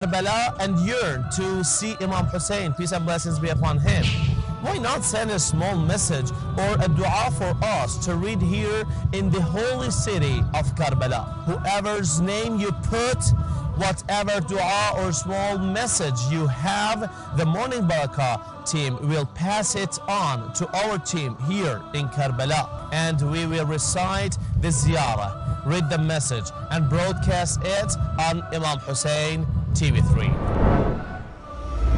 Karbala and yearn to see Imam Hussein, peace and blessings be upon him, why not send a small message or a dua for us to read here in the holy city of Karbala? Whoever's name you put, whatever dua or small message you have, the Morning Baraka team will pass it on to our team here in Karbala, and we will recite the ziyarah, read the message, and broadcast it on Imam Hussein TV3.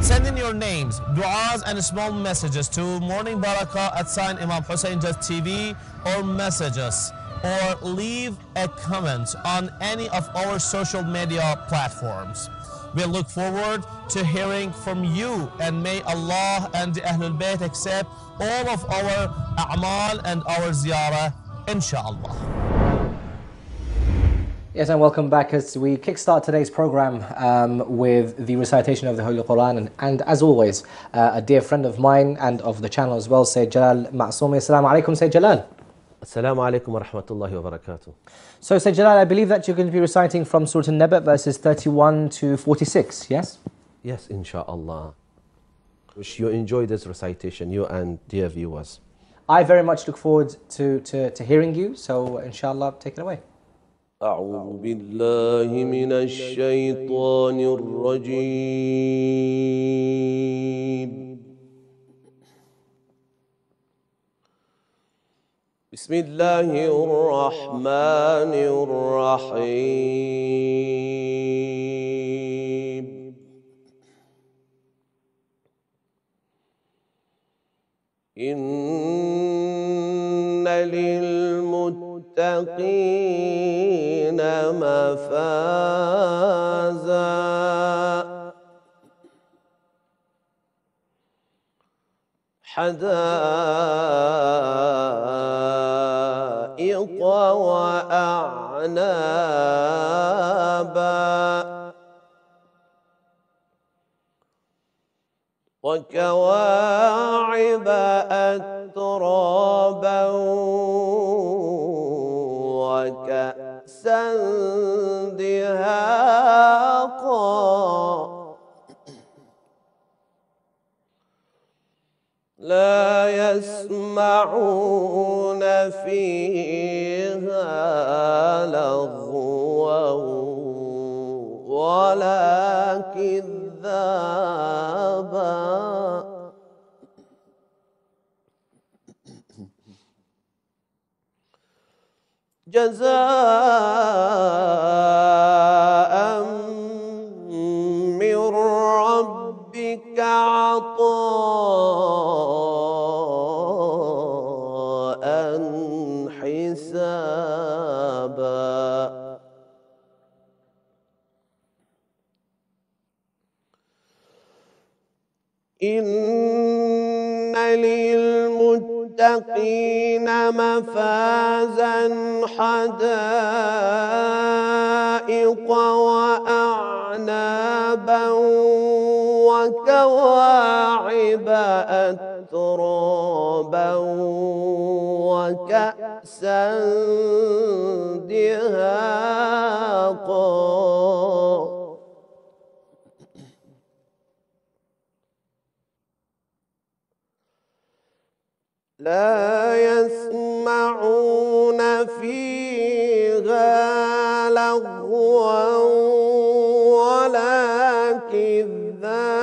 Send in your names, du'as and small messages to Morning Baraka at @ImamHussein.tv, or message us or leave a comment on any of our social media platforms. We look forward to hearing from you, and may Allah and the Ahlul Bayt accept all of our a'mal and our ziyarah, inshallah. Yes, and welcome back as we kickstart today's program with the recitation of the Holy Quran. And as always, a dear friend of mine and of the channel as well, Sayyid Jalal Ma'soumi. Assalamu alaikum, Sayyid Jalal. Assalamu alaikum wa rahmatullahi wa barakatuh. So, Sayyid Jalal, I believe that you're going to be reciting from Surah An-Naba, verses 31 to 46, yes? Yes, inshallah. Wish you enjoy this recitation, you and dear viewers. I very much look forward to hearing you, so inshallah, take it away. أعوذ بالله من الشيطان الرجيم. بسم الله الرحمن الرحيم. إن للمتقين مفازا حدائق وأعنابا وكواعب أترابا وكأسا دهاقا لا يسمعون فيها لغوا ولا كذابا جزاء من ربك عطاء حسابا إن للمتقين مفازا حدائق وأعنابا وكواعب أترابا وكأسا دهاقا لا يسمعون فيها لغوا ولا كذابا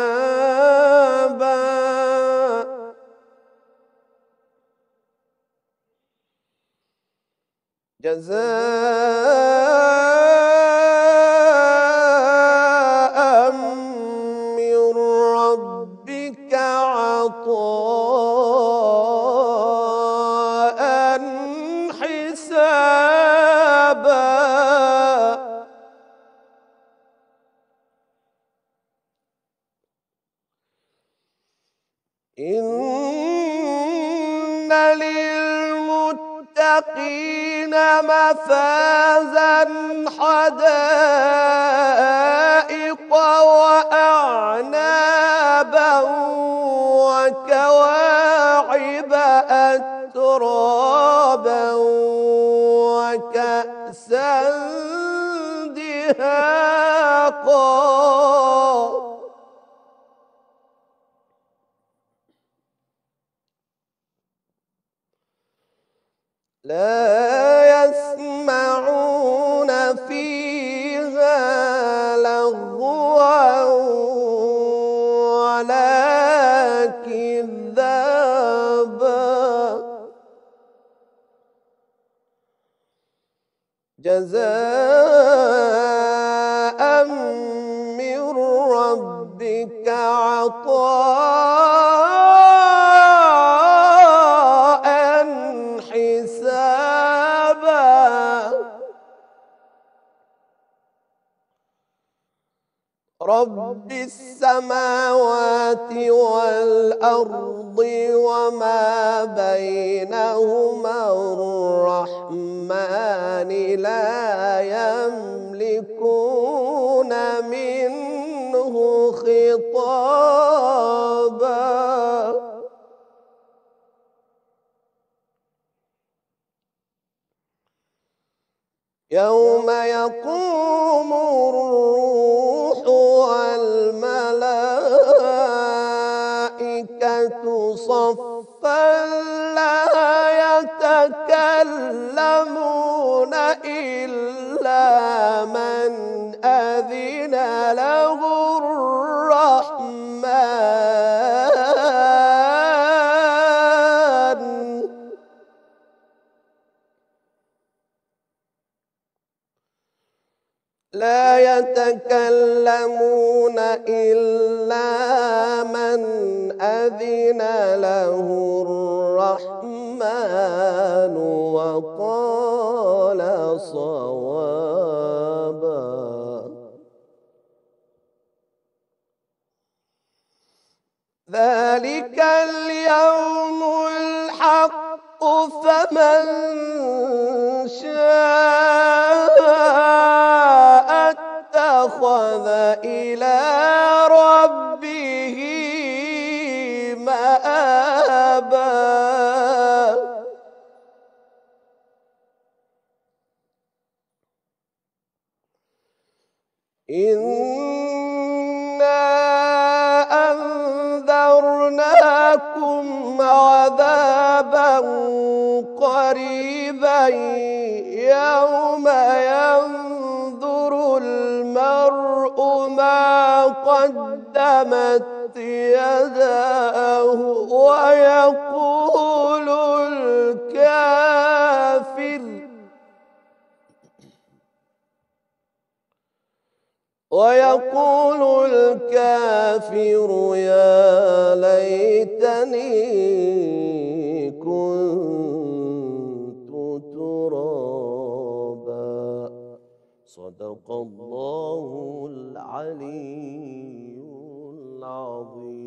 جزاء من ربك عطاء حسابا إن للمتقين مفازا حدائق وأعنابا وكواعب أترابا وكأسا دهاقا لا يسمعون فيها لغوا ولا كذابا جزاء من ربك عطاء حسابا رب السماوات والأرض وما بينهما الرحمن لا يملكون منه خطابا يوم يقوم الروح والملائكة صفا لا يتكلمون إلا من أذن له الرحمن لا يتكلمون إلا من أذن له الرحمن وقال صوابا ذلك اليوم الحق فمن شاء اتخذ إلى ربه مآبا إنا أنذرناكم عذابا قريبا يوم ينظر المرء ما قدمت يداه ويقول الكافر يا ليتني كنت ترابا صدق الله العلي العظيم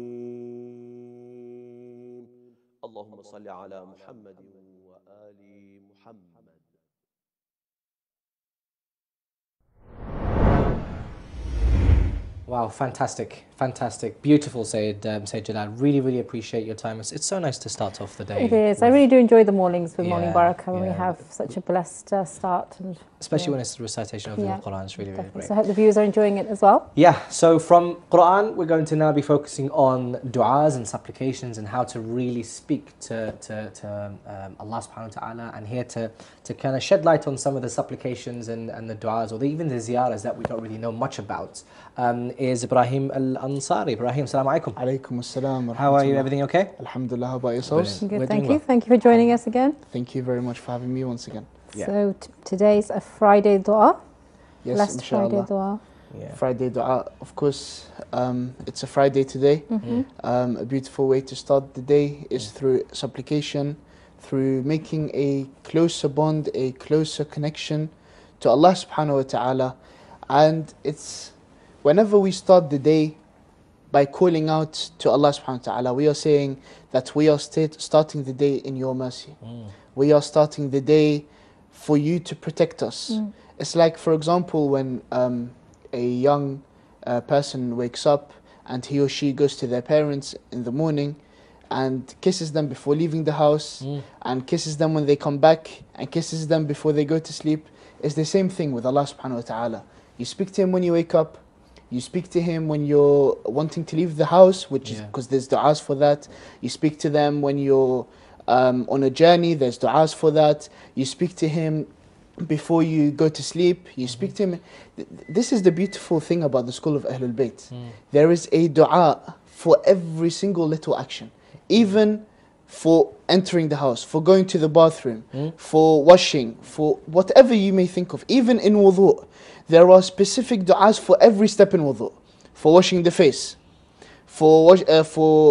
اللهم صل على محمد وآل محمد. Wow, fantastic, fantastic, beautiful, Sayyid Jalal. Really, really appreciate your time. It's so nice to start off the day. It is. I really do enjoy the mornings with Morning Baraka when we yeah. have such a blessed start. And, Especially when it's the recitation of the Quran. It's really, really great. So I hope the viewers are enjoying it as well. Yeah, so from Quran, we're going to now be focusing on du'as and supplications and how to really speak to Allah subhanahu wa ta'ala, and here to kind of shed light on some of the supplications and the du'as, or even the ziyaras that we don't really know much about, is Ibrahim Al-Ansari. Ibrahim, assalamu alaikum. Alaikum assalam. How are you? Everything okay? Alhamdulillah. How about yourselves? Good, thank you. Thank you for joining us again. Thank you very much for having me once again. Yeah. So today's a Friday dua. Yes, Blessed inshallah. Friday dua. Yeah. Friday dua, of course, it's a Friday today. A beautiful way to start the day is through supplication, through making a closer bond, a closer connection to Allah subhanahu wa ta'ala. And it's whenever we start the day by calling out to Allah subhanahu wa ta'ala, we are saying that we are starting the day in your mercy. We are starting the day for you to protect us. It's like, for example, when a young person wakes up and he or she goes to their parents in the morning and kisses them before leaving the house, and kisses them when they come back, and kisses them before they go to sleep. It's the same thing with Allah subhanahu wa ta'ala. You speak to Him when you wake up, you speak to Him when you're wanting to leave the house, which is because there's du'as for that. You speak to them when you're on a journey, there's du'as for that. You speak to him before you go to sleep, you speak to him. This is the beautiful thing about the school of Ahlul Bayt. There is a dua for every single little action. Even for entering the house, for going to the bathroom, for washing, for whatever you may think of. Even in wudu, there are specific du'as for every step in wudu. For washing the face, for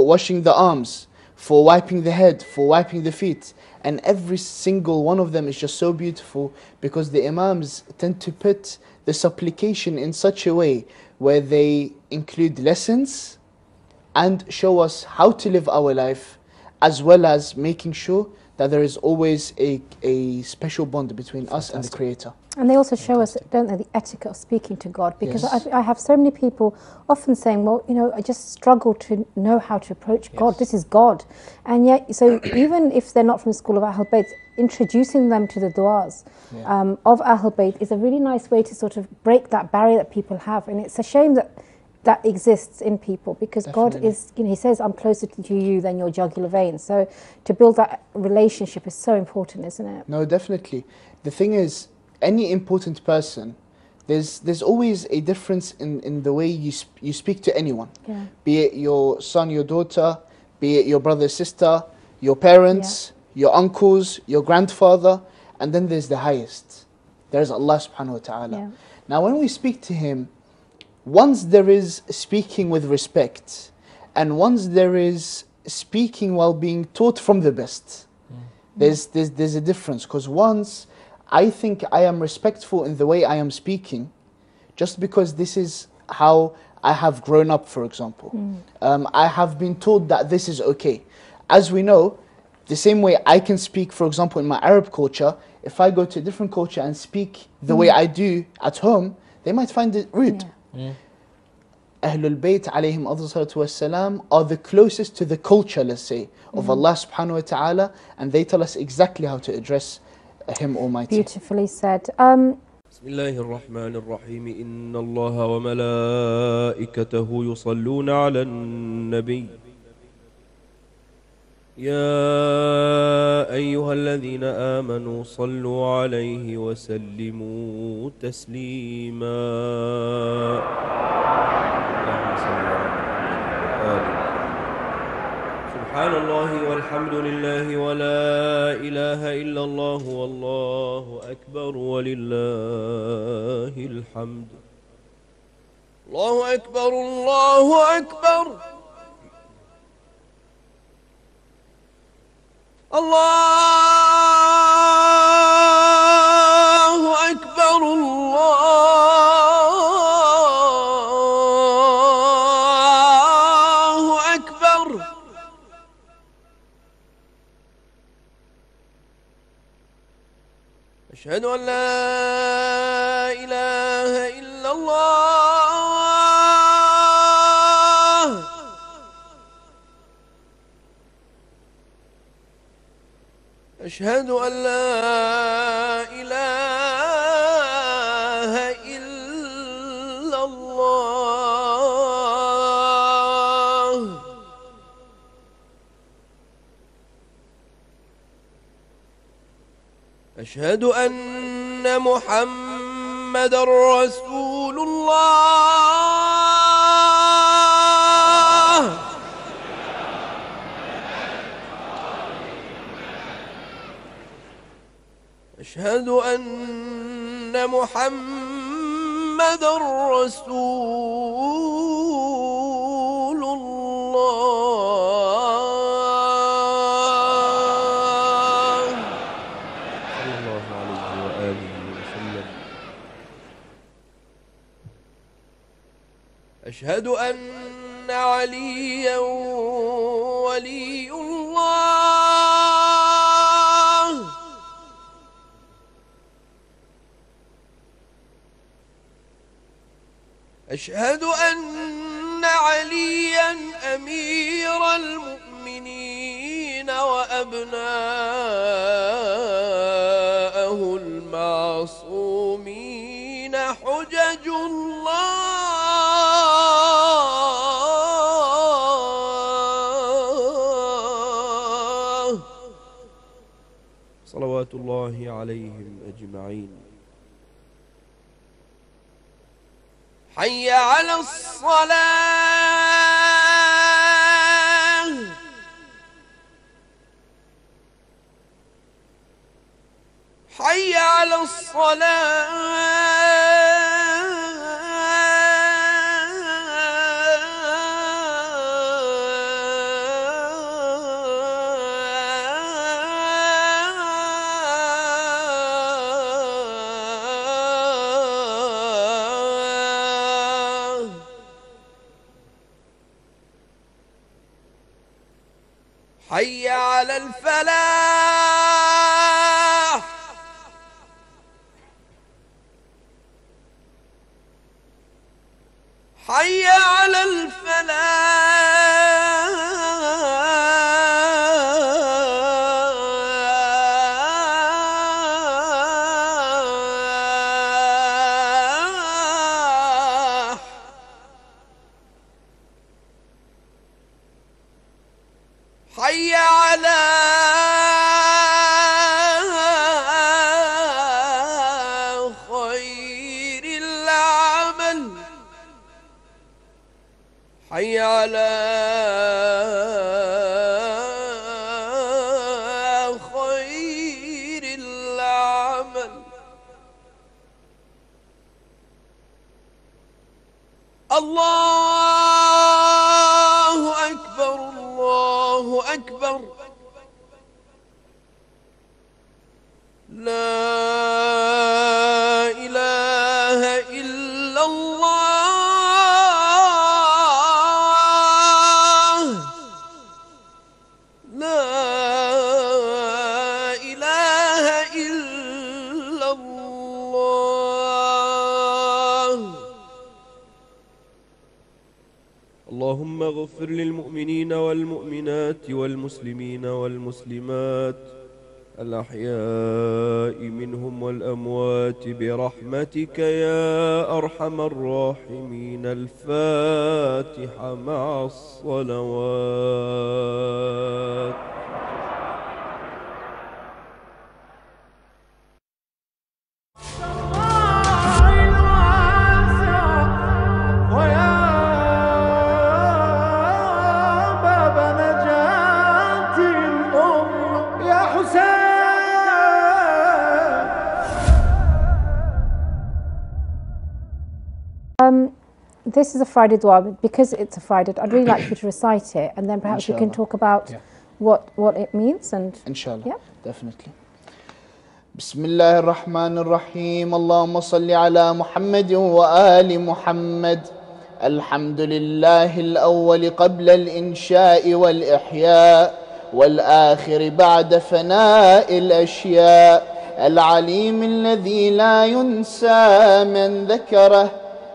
washing the arms, for wiping the head, for wiping the feet. And every single one of them is just so beautiful because the Imams tend to put the supplication in such a way where they include lessons and show us how to live our life, as well as making sure that there is always a special bond between us and the Creator. And they also show us, don't they, the etiquette of speaking to God. Because I have so many people often saying, well, you know, I just struggle to know how to approach God. This is God. And yet, so even if they're not from the school of Ahlul Bayt, introducing them to the du'as of Ahlul Bayt is a really nice way to sort of break that barrier that people have. And it's a shame that that exists in people, because God is, you know, He says, I'm closer to you than your jugular vein. So to build that relationship is so important, isn't it? No, definitely. The thing is, any important person, there's always a difference in the way you speak to anyone. Yeah. Be it your son, your daughter, be it your brother, sister, your parents, your uncles, your grandfather, and then there's the highest. There's Allah subhanahu wa ta'ala. Yeah. Now when we speak to Him, once there is speaking with respect, and once there is speaking while being taught from the best, there's a difference. Because once I think I am respectful in the way I am speaking, just because this is how I have grown up, for example. I have been told that this is okay. As we know, the same way I can speak, for example, in my Arab culture, if I go to a different culture and speak the way I do at home, they might find it rude. Ahlul Bayt alayhim salatu wassalam are the closest to the culture, let's say, of Allah subhanahu wa ta'ala, and they tell us exactly how to address Him Almighty. Beautifully said. بسم الله الرحمن الرحيم إن الله وملائكته يصلون على النبي يا أيها الذين آمنوا صلوا عليه وسلموا تسليما اللهم صل على محمد. سبحان الله والحمد لله ولا إله إلا الله والله أكبر ولله الحمد. الله أكبر الله أكبر الله أكبر الله أكبر. أشهد أن لا إله إلا الله. أشهد أن لا إله إلا الله. أشهد أن محمد رسول الله. أشهد أن محمد رسول الله. صلى الله عليه وآله وسلم. أشهد أن عليا ولي الله. أشهد أن عليا أمير المؤمنين وأبناءه المعصومين حجج الله. الله عليهم أجمعين. حي على الصلاة، حي على الصلاة. حي على الفلاح، حي على الفلاح. حي على خير العمل، حي على خير العمل. الله أكبر، الله أكبر. لا إله إلا الله، لا إله إلا الله. اللهم اغفر للمؤمنين والمؤمنات والمسلمين والمسلمات الأحياء منهم والأموات برحمتك يا أرحم الراحمين. الفاتحة مع الصلوات. This is a Friday dua. Because it's a Friday, I'd really like you to recite it, and then perhaps we can talk about what it means. And Inshallah, definitely. بسم الله الرحمن الرحيم. اللهم صل على محمد وآل محمد. الحمد لله الأول قبل الإنشاء والإحياء، والآخر بعد فناء الأشياء، العليم الذي لا ينسى من ذكره،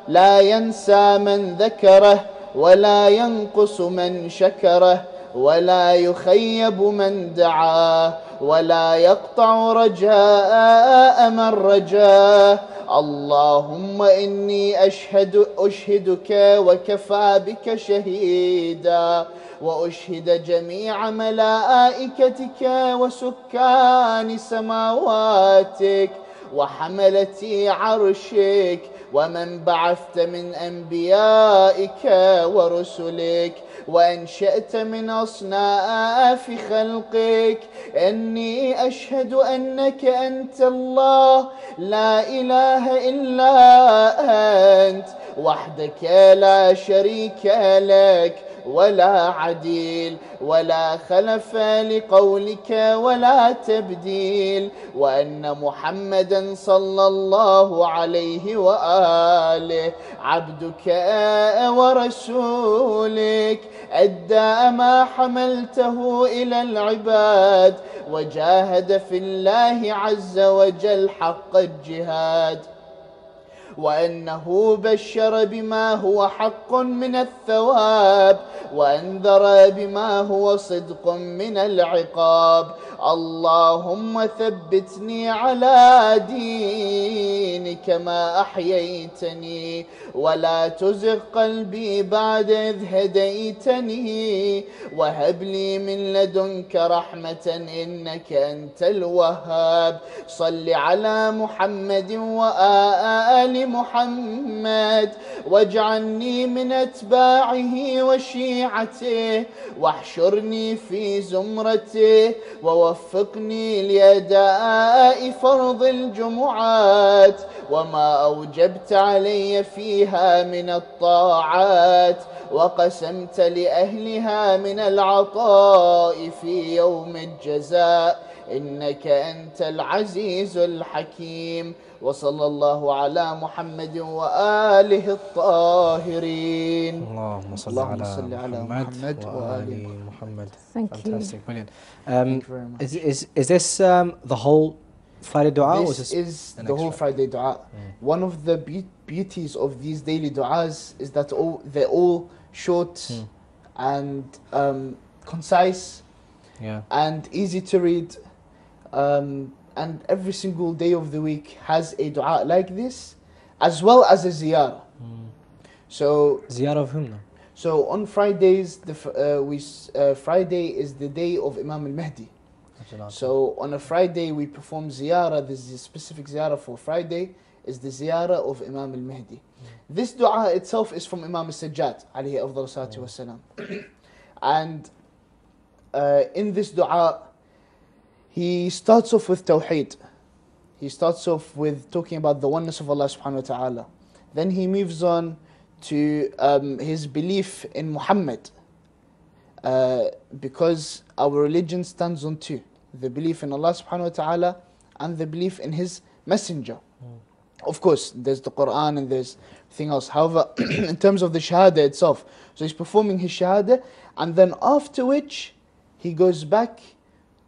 لا ينسى من ذكره، ولا ينقص من شكره، ولا يخيب من دعاه، ولا يقطع رجاء من رجاه. اللهم إني أشهدك وكفى بك شهيدا، وأشهد جميع ملائكتك وسكان سماواتك وحملة عرشك ومن بعثت من أنبيائك ورسلك وأنشأت من أصناف خلقك، إني أشهد أنك أنت الله لا إله إلا أنت وحدك لا شريك لك ولا عديل ولا خلف لقولك ولا تبديل، وأن محمدا صلى الله عليه وآله عبدك ورسولك، أدى ما حملته إلى العباد وجاهد في الله عز وجل حق الجهاد، وأنه بشر بما هو حق من الثواب وأنذر بما هو صدق من العقاب. اللهم ثبتني على دينك ما أحييتني ولا تزغ قلبي بعد إذ هديتني وهب لي من لدنك رحمة إنك أنت الوهاب. صل على محمد وآل محمد واجعلني من أتباعه وشيعته واحشرني في زمرته ووفقني لأداء فرض الجمعات وما أوجبت علي فيها من الطاعات وقسمت لأهلها من العطاء في يوم الجزاء إنك أنت العزيز الحكيم. وصلى الله على محمد وآله الطاهرين. اللهم صل اللهم على صل على محمد محمد وآل وآل Muhammad. Thank Fantastic, you. brilliant. Thank you very much. Is this the whole Friday dua? Or This is an the whole extra? Friday dua. One of the beauties of these daily duas is that they're all short and concise Yeah. and easy to read. And every single day of the week has a dua like this, as well as a ziyarah. So, Ziyarah of whom though? so on Fridays, Friday is the day of Imam al-Mahdi. So on a Friday we perform ziyarah. There's a specific ziyarah for Friday, is the ziyarah of Imam al-Mahdi. This dua itself is from Imam al-Sajjad, alayhi afdal salatu wassalam. And in this dua, he starts off with tawheed. He starts off with talking about the oneness of Allah subhanahu wa ta'ala. Then he moves on to his belief in Muhammad. Because our religion stands on two: the belief in Allah subhanahu wa ta'ala and the belief in his messenger. Of course, there's the Quran and there's everything else. However, in terms of the shahada itself, so he's performing his shahada, and then after which he goes back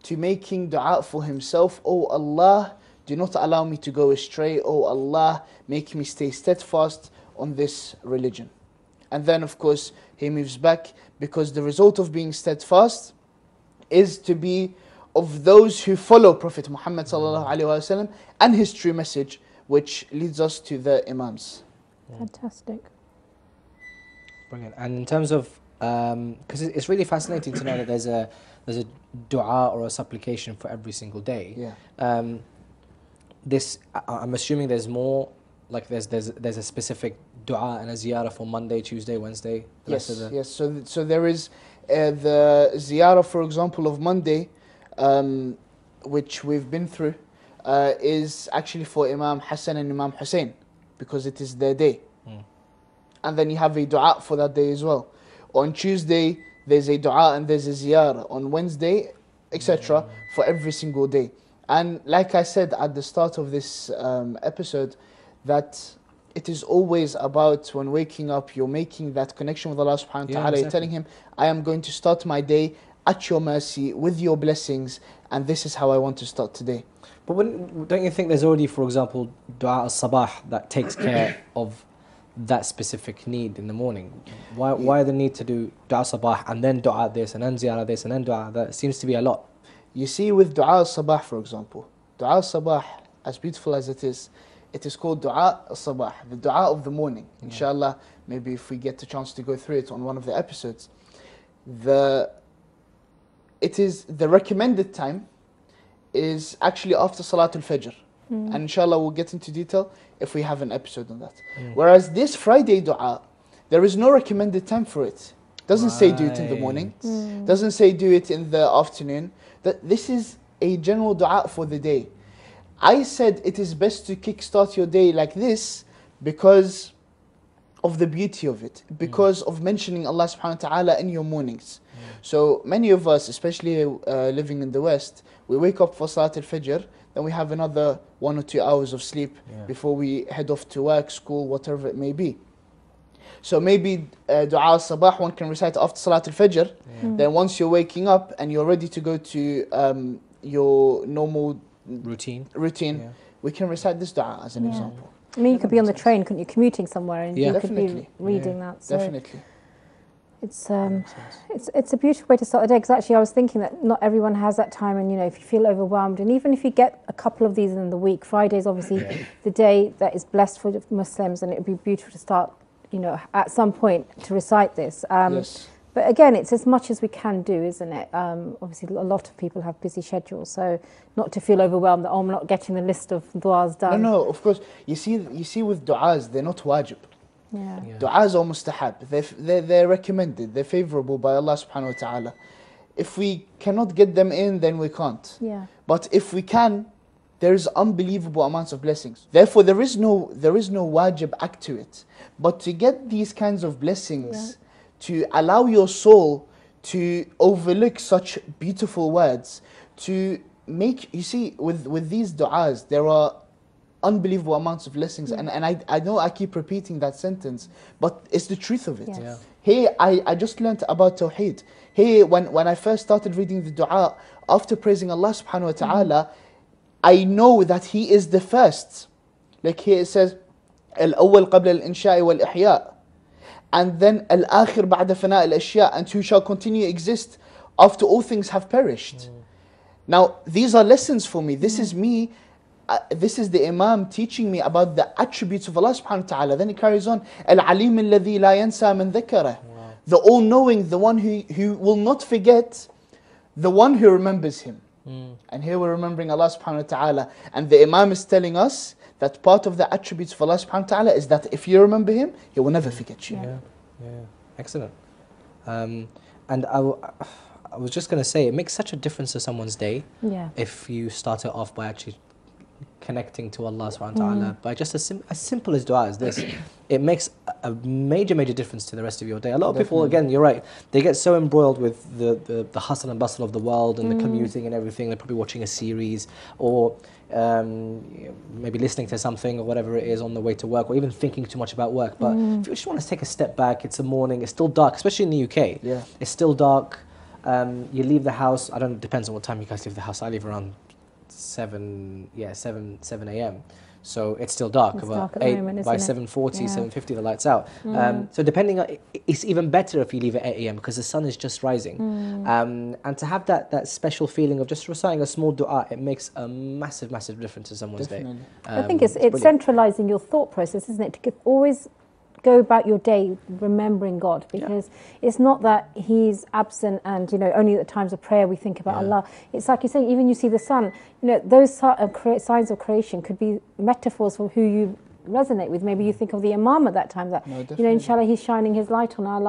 to making dua for himself. Oh Allah, do not allow me to go astray. Oh Allah, make me stay steadfast on this religion. And then of course he moves back, because the result of being steadfast is to be of those who follow Prophet Muhammad sallallahu alaihi wasallam and his true message, which leads us to the Imams. Fantastic. Brilliant. And in terms of, because it's really fascinating to know that there's a dua or a supplication for every single day. Yeah. I'm assuming there's more, like there's a specific dua and a ziyarah for Monday, Tuesday, Wednesday. Yes. Yes. So there is the ziyarah, for example, of Monday, which we've been through, is actually for Imam Hassan and Imam Hussein, because it is their day. And then you have a dua for that day as well. On Tuesday, there's a dua and there's a ziyarah. On Wednesday, etc., for every single day. And like I said at the start of this episode, that it is always about, when waking up, you're making that connection with Allah subhanahu wa ta'ala. exactly. You're telling him, I am going to start my day at your mercy, with your blessings, and this is how I want to start today. But don't you think there's already, for example, dua al-sabah that takes care of that specific need in the morning? Why the need to do dua al-sabah and then dua this and then ziyarah this and then dua that? It seems to be a lot. You see, with dua al-sabah, for example, dua al-sabah, as beautiful as it is called dua al-sabah, the dua of the morning. Inshallah, maybe if we get the chance to go through it on one of the episodes. It is the recommended time is actually after Salatul Fajr. And inshallah we'll get into detail if we have an episode on that. Whereas this Friday dua, there is no recommended time for it. Doesn't say do it in the morning. Doesn't say do it in the afternoon. This is a general dua for the day. I said it is best to kickstart your day like this because of the beauty of it, because of mentioning Allah subhanahu wa ta'ala in your mornings. So many of us, especially living in the West, we wake up for Salat al-Fajr, then we have another 1 or 2 hours of sleep before we head off to work, school, whatever it may be. So maybe dua al-sabah one can recite after Salat al-Fajr. Then once you're waking up and you're ready to go to your normal Routine. we can recite this dua as an example. I mean, you could be on the train, couldn't you, commuting somewhere, and Yeah. you could be Definitely. reading that. So Definitely. it's a beautiful way to start the day, because actually I was thinking that not everyone has that time, and if you feel overwhelmed, and even if you get a couple of these in the week, Friday is obviously the day that is blessed for Muslims, and it would be beautiful to start at some point to recite this. Yes. But again, it's as much as we can do, isn't it? Obviously, a lot of people have busy schedules, so not to feel overwhelmed that, I'm not getting the list of du'as done. No, of course. You see with du'as, they're not wajib. Yeah. Du'as are mustahab. They're recommended. They're favorable by Allah subhanahu wa ta'ala. If we cannot get them in, then we can't. Yeah. But if we can, there's unbelievable amounts of blessings. Therefore, there is no wajib act to it. But to get these kinds of blessings, to allow your soul to overlook such beautiful words, to make, you see, with these du'as, there are unbelievable amounts of blessings. And I know I keep repeating that sentence, but it's the truth of it. Yes. Yeah. Hey, I just learned about Tawheed. Hey, when I first started reading the du'a, after praising Allah subhanahu wa ta'ala, I know that He is the first. Like here it says, الأول قبل الإنشاء والإحياء. And then الآخر بعد فناء الأشياء, and who shall continue to exist after all things have perished. Now, these are lessons for me. This is me. This is the Imam teaching me about the attributes of Allah subhanahu wa ta'ala. Then he carries on, العليم الذي لا ينسى من ذكره. The all-knowing, the one who will not forget, the one who remembers Him. And here we're remembering Allah subhanahu wa ta'ala. And the Imam is telling us that part of the attributes of Allah subhanahu wa ta'ala is that if you remember Him, He will never forget you. Yeah. Excellent. And I was just going to say, it makes such a difference to someone's day if you start it off by actually connecting to Allah subhanahu wa ta'ala by just as simple as dua as this. It makes a major difference to the rest of your day. A lot of people, again, you're right, they get so embroiled with the hustle and bustle of the world and the commuting and everything. They're probably watching a series or maybe listening to something or whatever it is on the way to work, or even thinking too much about work. But if you just want to take a step back, it's the morning, it's still dark, especially in the UK. Yeah. It's still dark. You leave the house, I don't know, it depends on what time you guys leave the house. I leave around 7 a.m. So it's still dark. It's about dark at the moment, by isn't it? 7:40, 7:50 the lights out. So depending on, it's even better if you leave at 8 a.m. because the sun is just rising. And to have that special feeling of just reciting a small dua, it makes a massive difference to someone's day. I think it's brilliant. centralizing your thought process, isn't it? To always go about your day remembering God, because it's not that He's absent and only at the times of prayer we think about Allah. It's like you say, even you see the sun, those signs of creation could be metaphors for who you resonate with. Maybe you think of the Imam at that time, that inshallah He's shining His light on our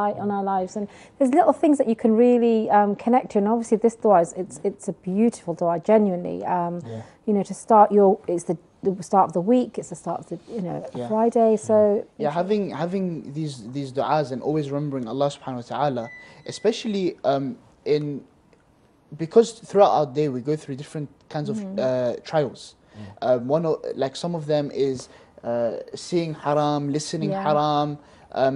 lives, and there's little things that you can really connect to. And obviously this dua it's a beautiful dua, genuinely. To start it's the start of the week, it's the start of the Friday. So having these du'as and always remembering Allah subhanahu wa ta'ala, especially because throughout our day we go through different kinds of trials. Some of them is seeing haram, listening haram,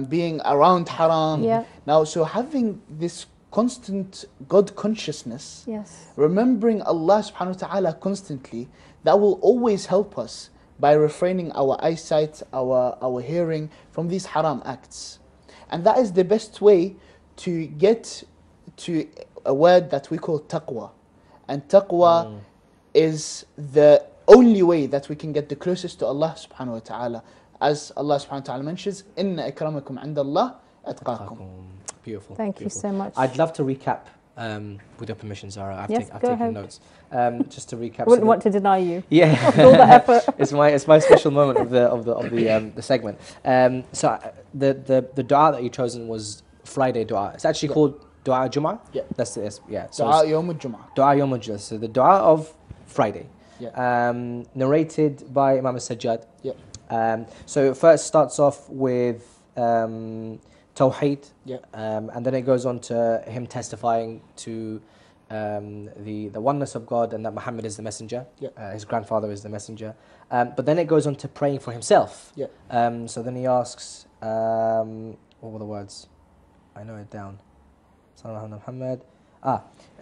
being around haram. Now, so having this constant God consciousness, remembering Allah subhanahu wa ta'ala constantly, that will always help us by refraining our eyesight, our hearing from these haram acts. And that is the best way to get to a word that we call taqwa. And taqwa is the only way that we can get the closest to Allah subhanahu wa ta'ala. As Allah subhanahu wa ta'ala mentions, Inna akramakum indallah atqakum. Beautiful. Thank you so much. I'd love to recap, with your permission, Zahra. I've taken notes. Just to recap. I wouldn't want to deny you. Yeah, all the effort. It's my special moment of the segment. So the dua that you chosen was Friday dua. It's actually called Dua Jum'ah. Yeah, that's it. Yeah. So Dua Yawm al-Jum'ah. Dua Yawm al-Jum'ah. So the dua of Friday. Yeah. Narrated by Imam Sajjad. Yeah. So it first starts off with Tawheed, and then it goes on to him testifying to the oneness of God and that Muhammad is the messenger. His grandfather is the messenger. But then it goes on to praying for himself. So then he asks, what were the words? I know it down. Muhammad.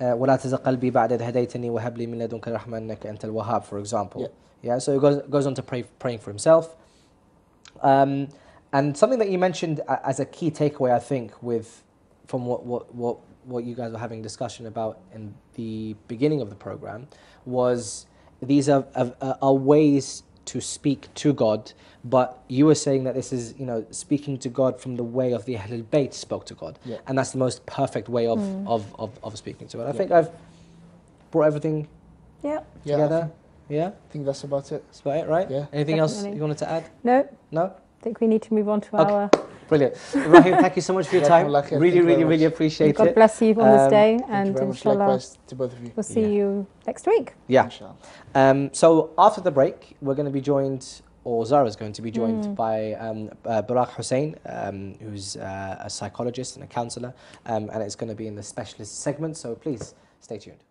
ولا تزغ قلبي بعد إذ هديتني وهب لي من لدنك رحمة إنك أنت الوهاب, for example. So it goes on to praying for himself. And something that you mentioned as a key takeaway, I think, from what you guys were having a discussion about in the beginning of the program, was these are ways to speak to God, but you were saying that this is, speaking to God from the way of the Ahlul Bayt spoke to God, and that's the most perfect way of speaking to God. I think I've brought everything together. I think that's about it. That's about it, right? Yeah. Anything else you wanted to add? No. No? I think we need to move on to our... Brilliant. Ibrahim, thank you so much for your time. Really appreciate it. God bless you on this day, and very much. inshallah, Likewise to both of you. we'll see you next week. Yeah. So after the break, we're going to be joined, or Zahra is going to be joined by Baraka Hussein, who's a psychologist and a counsellor, and it's going to be in the specialist segment, so please stay tuned.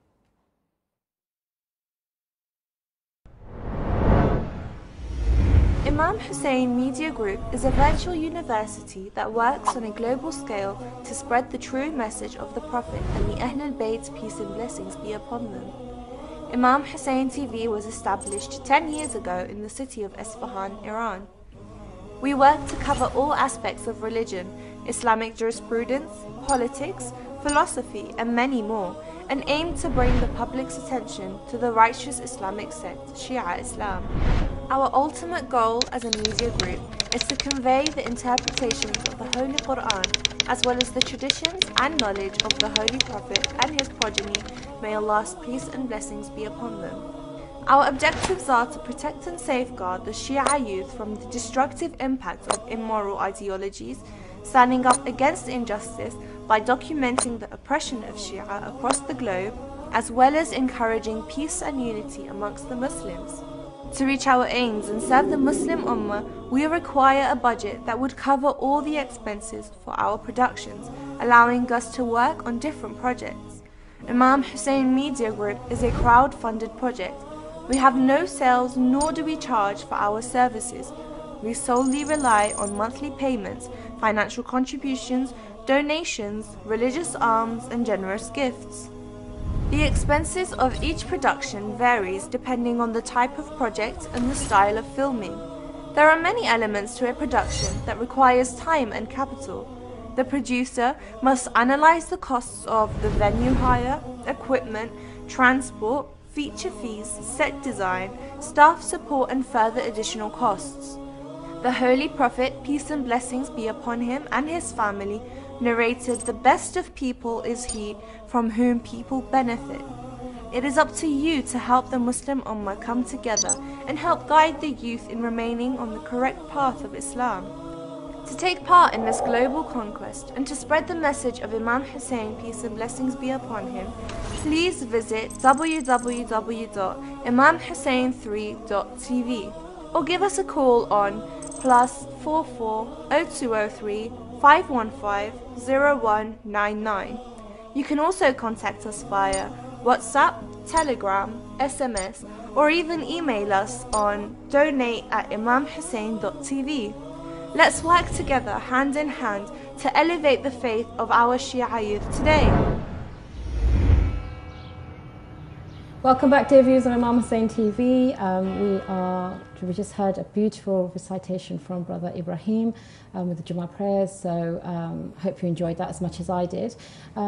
Imam Hussein Media Group is a virtual university that works on a global scale to spread the true message of the Prophet and the Ahlul Bayt, peace and blessings be upon them. Imam Hussein TV was established 10 years ago in the city of Isfahan, Iran. We work to cover all aspects of religion, Islamic jurisprudence, politics, philosophy and many more, and aim to bring the public's attention to the righteous Islamic sect, Shia Islam. Our ultimate goal as a media group is to convey the interpretations of the Holy Quran, as well as the traditions and knowledge of the Holy Prophet and his progeny, may Allah's peace and blessings be upon them. Our objectives are to protect and safeguard the Shia youth from the destructive impact of immoral ideologies, standing up against injustice by documenting the oppression of Shia across the globe, as well as encouraging peace and unity amongst the Muslims. To reach our aims and serve the Muslim Ummah, we require a budget that would cover all the expenses for our productions, allowing us to work on different projects. Imam Hussein Media Group is a crowd-funded project. We have no sales nor do we charge for our services. We solely rely on monthly payments, financial contributions, donations, religious alms and generous gifts. The expenses of each production varies depending on the type of project and the style of filming. There are many elements to a production that requires time and capital. The producer must analyze the costs of the venue hire, equipment, transport, feature fees, set design, staff support and further additional costs. The Holy Prophet, peace and blessings be upon him and his family, narrated, "The best of people is he from whom people benefit." It is up to you to help the Muslim Ummah come together and help guide the youth in remaining on the correct path of Islam. To take part in this global conquest and to spread the message of Imam Hussein, peace and blessings be upon him, please visit www.imamhussein3.tv or give us a call on +44 0203 515 0199. You can also contact us via WhatsApp, Telegram, SMS, or even email us on donate@imamhussein.tv. Let's work together hand in hand to elevate the faith of our Shia youth today. Welcome back, dear viewers of Imam Hussein TV. We just heard a beautiful recitation from Brother Ibrahim with the Jummah prayers, so hope you enjoyed that as much as I did.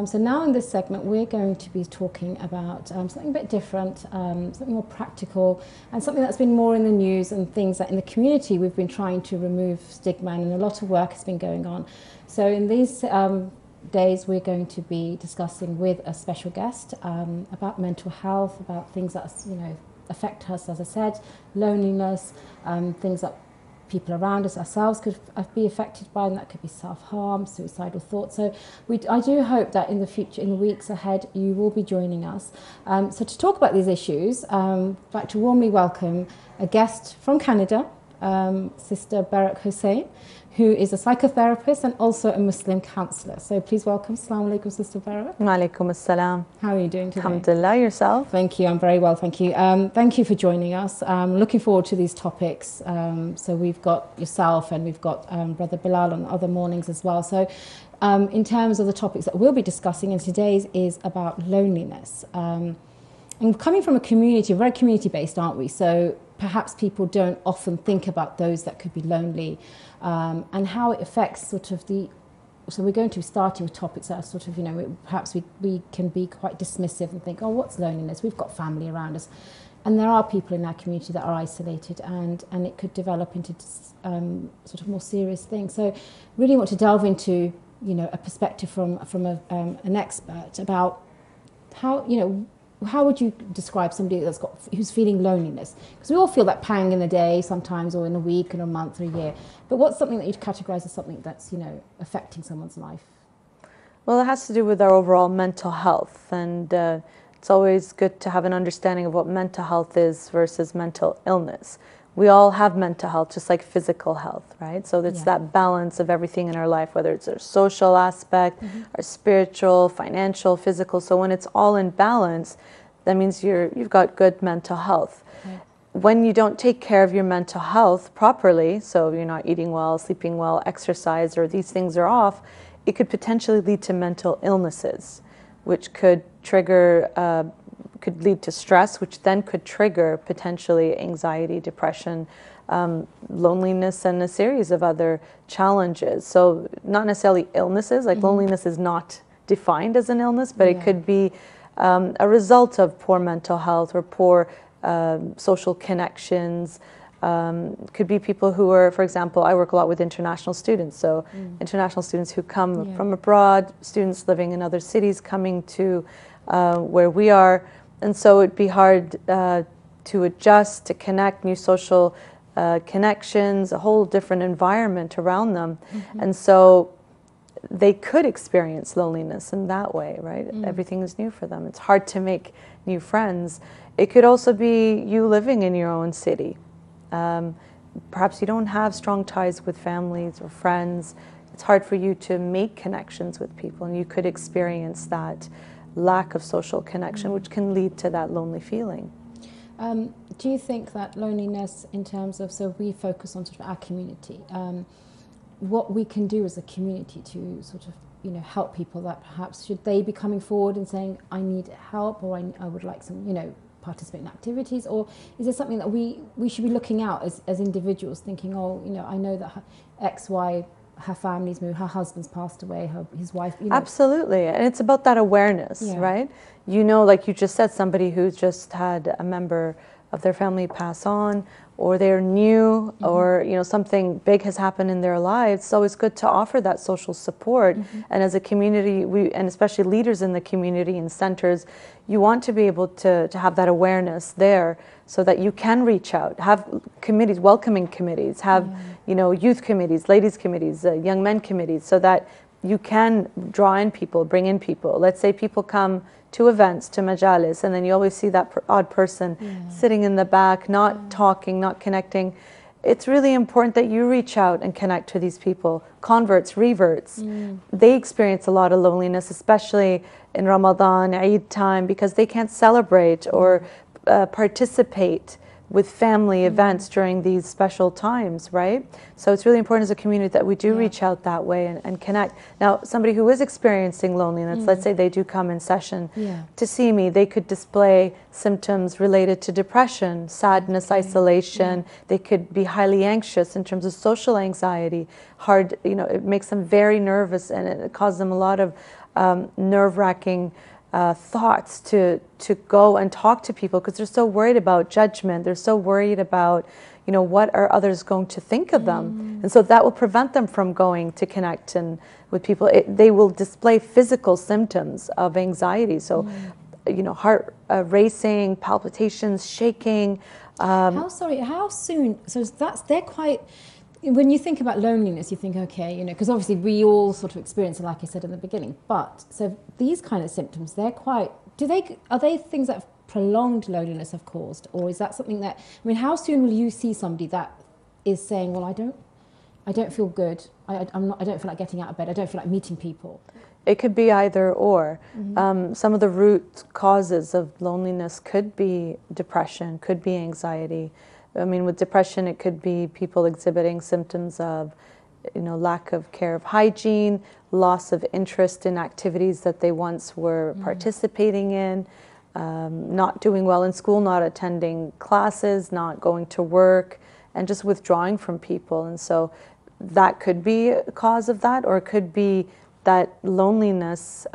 So now in this segment we're going to be talking about something a bit different, something more practical, and something that's been more in the news and things that in the community we've been trying to remove stigma, and a lot of work has been going on. So in these days we're going to be discussing with a special guest about mental health, about things that affect us, as I said, loneliness, things that people around us, ourselves, could be affected by, and that could be self-harm, suicidal thoughts. So I do hope that in the future, in the weeks ahead, you will be joining us. So to talk about these issues, I'd like to warmly welcome a guest from Canada, Sister Baraka Hussein, who is a psychotherapist and also a Muslim counsellor. So please welcome. Assalamu alaikum, Sister Baraka. Wa alaikum assalam. How are you doing today? Alhamdulillah, yourself? Thank you, I'm very well, thank you. Thank you for joining us. Looking forward to these topics. So we've got yourself and we've got Brother Bilal on other mornings as well. So in terms of the topics that we'll be discussing, and today's is about loneliness. And coming from a community, very community-based, aren't we? So perhaps people don't often think about those that could be lonely, and how it affects sort of the. So we're going to be starting with topics that are sort of, perhaps we can be quite dismissive and think, oh, what's loneliness? We've got family around us. And there are people in our community that are isolated, and it could develop into sort of more serious things. So really want to delve into, a perspective from an expert about how, how would you describe somebody who's feeling loneliness? Because we all feel that pang in the day sometimes, or in a week, or a month, or a year. But what's something that you'd categorise as something that's, affecting someone's life? Well, it has to do with our overall mental health, and it's always good to have an understanding of what mental health is versus mental illness. We all have mental health, just like physical health, right? So it's that balance of everything in our life, whether it's our social aspect, our spiritual, financial, physical. So when it's all in balance, that means you've got good mental health. Right. When you don't take care of your mental health properly, so you're not eating well, sleeping well, exercise, or these things are off, it could potentially lead to mental illnesses, which could trigger, could lead to stress, which then could trigger potentially anxiety, depression, loneliness, and a series of other challenges. So not necessarily illnesses, like loneliness is not defined as an illness, but it could be a result of poor mental health or poor social connections. Could be people who are, for example, I work a lot with international students, so international students who come from abroad, students living in other cities coming to where we are, and so it'd be hard to adjust, to connect, new social connections, a whole different environment around them, and so they could experience loneliness in that way, right? Everything is new for them. It's hard to make new friends. It could also be you living in your own city. Perhaps you don't have strong ties with families or friends. It's hard for you to make connections with people, and you could experience that lack of social connection, which can lead to that lonely feeling. Do you think that loneliness, in terms of, so we focus on sort of our community, what we can do as a community to sort of, help people that perhaps, should they be coming forward and saying, I need help, or I would like some, participate in activities, or is there something that we should be looking out as individuals, thinking, oh, I know that her XY, her family's moved, her husband's passed away, his wife, Absolutely, and it's about that awareness, right? Like you just said, somebody who's just had a member of their family pass on, or they're new, or something big has happened in their lives. So it's good to offer that social support. And as a community, and especially leaders in the community and centers, you want to be able to have that awareness there, so that you can reach out, have committees, welcoming committees, have youth committees, ladies committees, young men committees, so that you can draw in people, bring in people. Let's say people come to events, to majalis, and then you always see that odd person sitting in the back, not talking, not connecting. It's really important that you reach out and connect to these people. Converts, reverts, they experience a lot of loneliness, especially in Ramadan, Eid time, because they can't celebrate or participate with family events during these special times, right? So it's really important as a community that we do reach out that way and connect. Now, somebody who is experiencing loneliness, let's say they do come in session to see me, they could display symptoms related to depression, sadness, isolation. They could be highly anxious in terms of social anxiety, hard, it makes them very nervous, and it causes them a lot of nerve-wracking thoughts to go and talk to people, because they're so worried about judgment. They're so worried about, what are others going to think of them? And so that will prevent them from going to connect with people. They will display physical symptoms of anxiety. So, heart racing, palpitations, shaking. How soon? So they're quite. When you think about loneliness, you think, okay, because obviously we all sort of experience it, like I said in the beginning. But so these kind of symptoms, they're quite. Are they things that have prolonged loneliness have caused, or is that something that? I mean, how soon will you see somebody that is saying, well, I don't feel good. I don't feel like getting out of bed. I don't feel like meeting people. It could be either or. Some of the root causes of loneliness could be depression, could be anxiety. I mean, with depression, it could be people exhibiting symptoms of, lack of care of hygiene, loss of interest in activities that they once were participating in. not doing well in school, not attending classes, not going to work, and just withdrawing from people. And so that could be a cause of that, or it could be that loneliness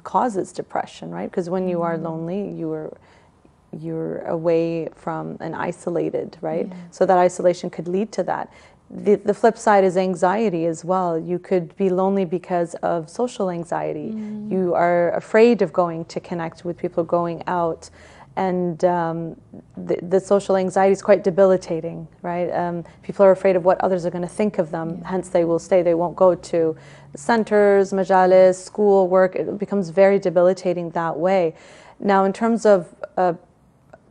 causes depression, right? Because when you are lonely, you're away from and isolated, right? Yeah. So that isolation could lead to that. The flip side is anxiety as well. You could be lonely because of social anxiety. You are afraid of going to connect with people, going out, and the social anxiety is quite debilitating, right? People are afraid of what others are going to think of them, hence they will stay. They won't go to centers, majalis, school, work. It becomes very debilitating that way. Now, in terms of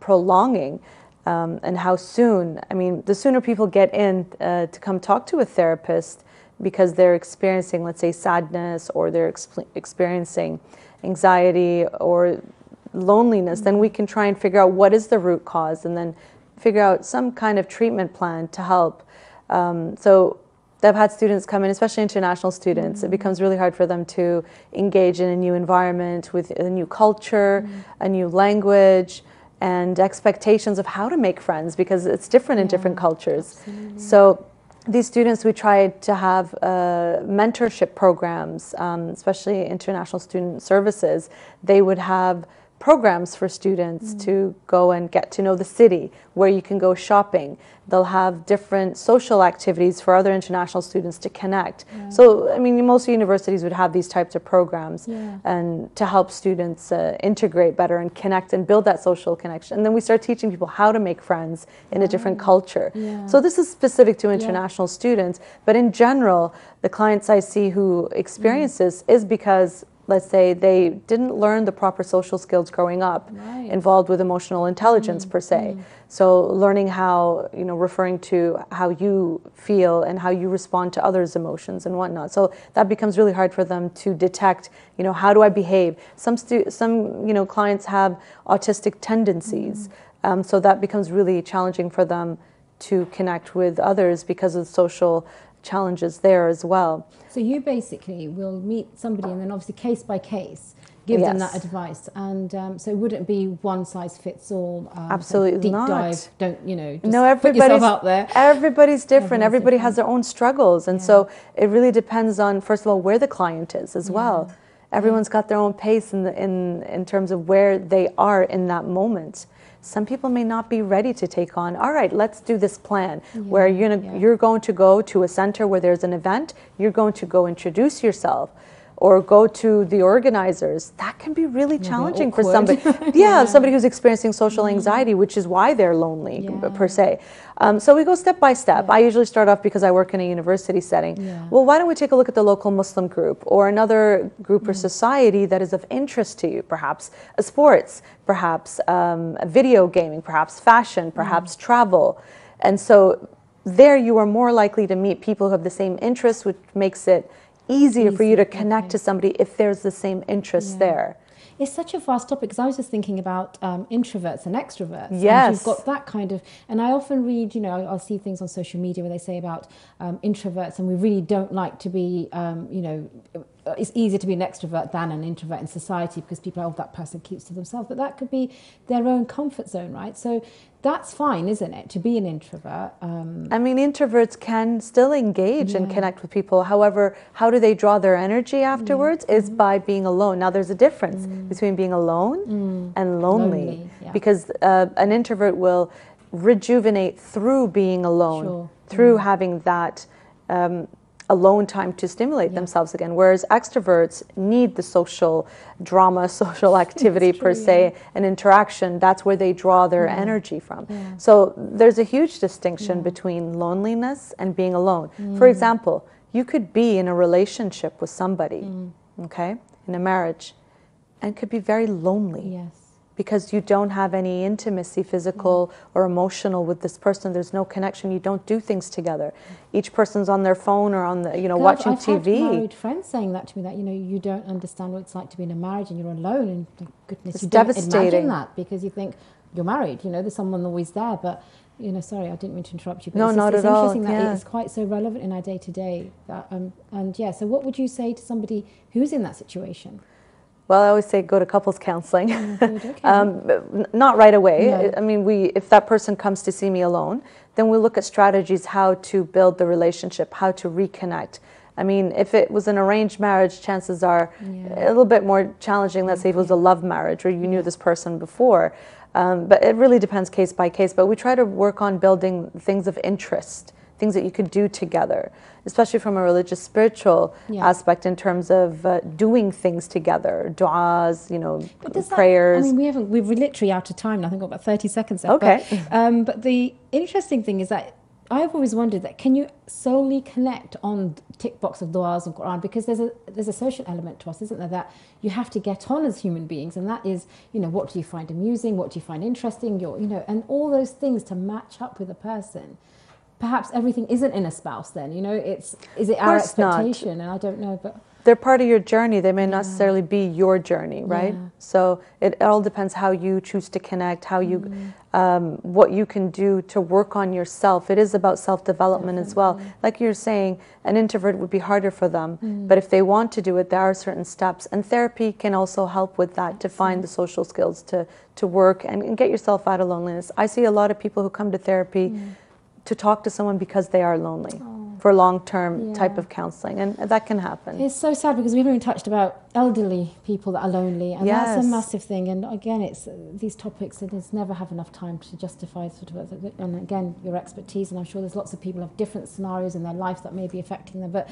prolonging, and how soon, I mean, the sooner people get in to come talk to a therapist because they're experiencing, let's say, sadness, or they're experiencing anxiety or loneliness, then we can try and figure out what is the root cause, and then figure out some kind of treatment plan to help. So I've had students come in, especially international students. It becomes really hard for them to engage in a new environment with a new culture, a new language, and expectations of how to make friends, because it's different in different cultures. Absolutely. So these students, we try to have mentorship programs, especially international student services. They would have programs for students to go and get to know the city, where you can go shopping. They'll have different social activities for other international students to connect. So, I mean, most universities would have these types of programs and to help students integrate better and connect and build that social connection. And then we start teaching people how to make friends in a different culture. So this is specific to international students, but in general, the clients I see who experience this is because, let's say, they didn't learn the proper social skills growing up, involved with emotional intelligence per se. So learning how, you know, referring to how you feel and how you respond to others' emotions and whatnot. So that becomes really hard for them to detect, you know, how do I behave? Some you know, clients have autistic tendencies. So that becomes really challenging for them to connect with others because of social challenges there as well. So you basically will meet somebody and then obviously case by case give them that advice, and so it wouldn't be one size fits all. Absolutely deep not. dive. Don't, you know, just no, put yourself out there. Everybody's different. Everybody has their own struggles, and so it really depends on, first of all, where the client is as well. Everyone's got their own pace in terms of where they are in that moment. Some people may not be ready to take on, all right, let's do this plan where you're going to go to a center where there's an event, you're going to go introduce yourself, or go to the organizers. That can be really challenging for somebody. Somebody who's experiencing social anxiety, which is why they're lonely per se. So we go step by step. I usually start off, because I work in a university setting. Well, why don't we take a look at the local Muslim group, or another group or society that is of interest to you, perhaps sports, perhaps video gaming, perhaps fashion, perhaps travel. And so there you are more likely to meet people who have the same interests, which makes it easier for you to connect to somebody if there's the same interest there. It's such a vast topic, because I was just thinking about introverts and extroverts. Yes. And you've got that kind of, and I often read, you know, I'll see things on social media where they say about introverts, and we really don't like to be, you know, it's easier to be an extrovert than an introvert in society, because people are, oh, that person keeps to themselves. But that could be their own comfort zone, right? So that's fine, isn't it, to be an introvert? I mean, introverts can still engage and connect with people. However, how do they draw their energy afterwards is by being alone. Now, there's a difference between being alone and lonely. Because an introvert will rejuvenate through being alone, through having that alone time to stimulate themselves again, whereas extroverts need the social drama, social activity per se, and interaction. That's where they draw their energy from. So there's a huge distinction between loneliness and being alone. For example, you could be in a relationship with somebody, okay, in a marriage, and could be very lonely. Because you don't have any intimacy, physical or emotional, with this person. There's no connection. You don't do things together. Each person's on their phone or on the, you know, watching TV. I've had married friends saying that to me, that, you know, you don't understand what it's like to be in a marriage and you're alone, and thank goodness it's you devastating. don't imagine that, because you think you're married, you know, there's someone always there. But, you know, sorry, I didn't mean to interrupt you. But no, it's not it's at all. interesting that it's quite so relevant in our day to day. And yeah, so what would you say to somebody who's in that situation? Well, I always say go to couples counseling. Okay. Not right away. No. I mean, if that person comes to see me alone, then we look at strategies how to build the relationship, how to reconnect. I mean, if it was an arranged marriage, chances are a little bit more challenging. Let's say if it was a love marriage or you knew this person before. But it really depends case by case. But we try to work on building things of interest, things that you could do together, especially from a religious, spiritual aspect in terms of doing things together, du'as, you know, prayers. I mean, we're literally out of time now. I think we've got about 30 seconds left. Okay. But the interesting thing is that I've always wondered that can you solely connect on tick box of du'as and Quran, because there's a social element to us, isn't there, that you have to get on as human beings, and that is, you know, what do you find amusing, what do you find interesting, you know, and all those things to match up with a person. Perhaps everything isn't in a spouse then, you know, is it our expectation? And I don't know, but they're part of your journey. They may not necessarily be your journey, right? So it all depends how you choose to connect, how you, what you can do to work on yourself. It is about self-development as well. Like you're saying, an introvert would be harder for them, but if they want to do it, there are certain steps. And therapy can also help with that, to find the social skills to work and get yourself out of loneliness. I see a lot of people who come to therapy to talk to someone because they are lonely. For long-term type of counseling, and that can happen. It's so sad because we haven't even touched about elderly people that are lonely, and that's a massive thing. And again, it's these topics, and it's never have enough time to justify sort of, and again, your expertise, and I'm sure there's lots of people who have different scenarios in their life that may be affecting them. But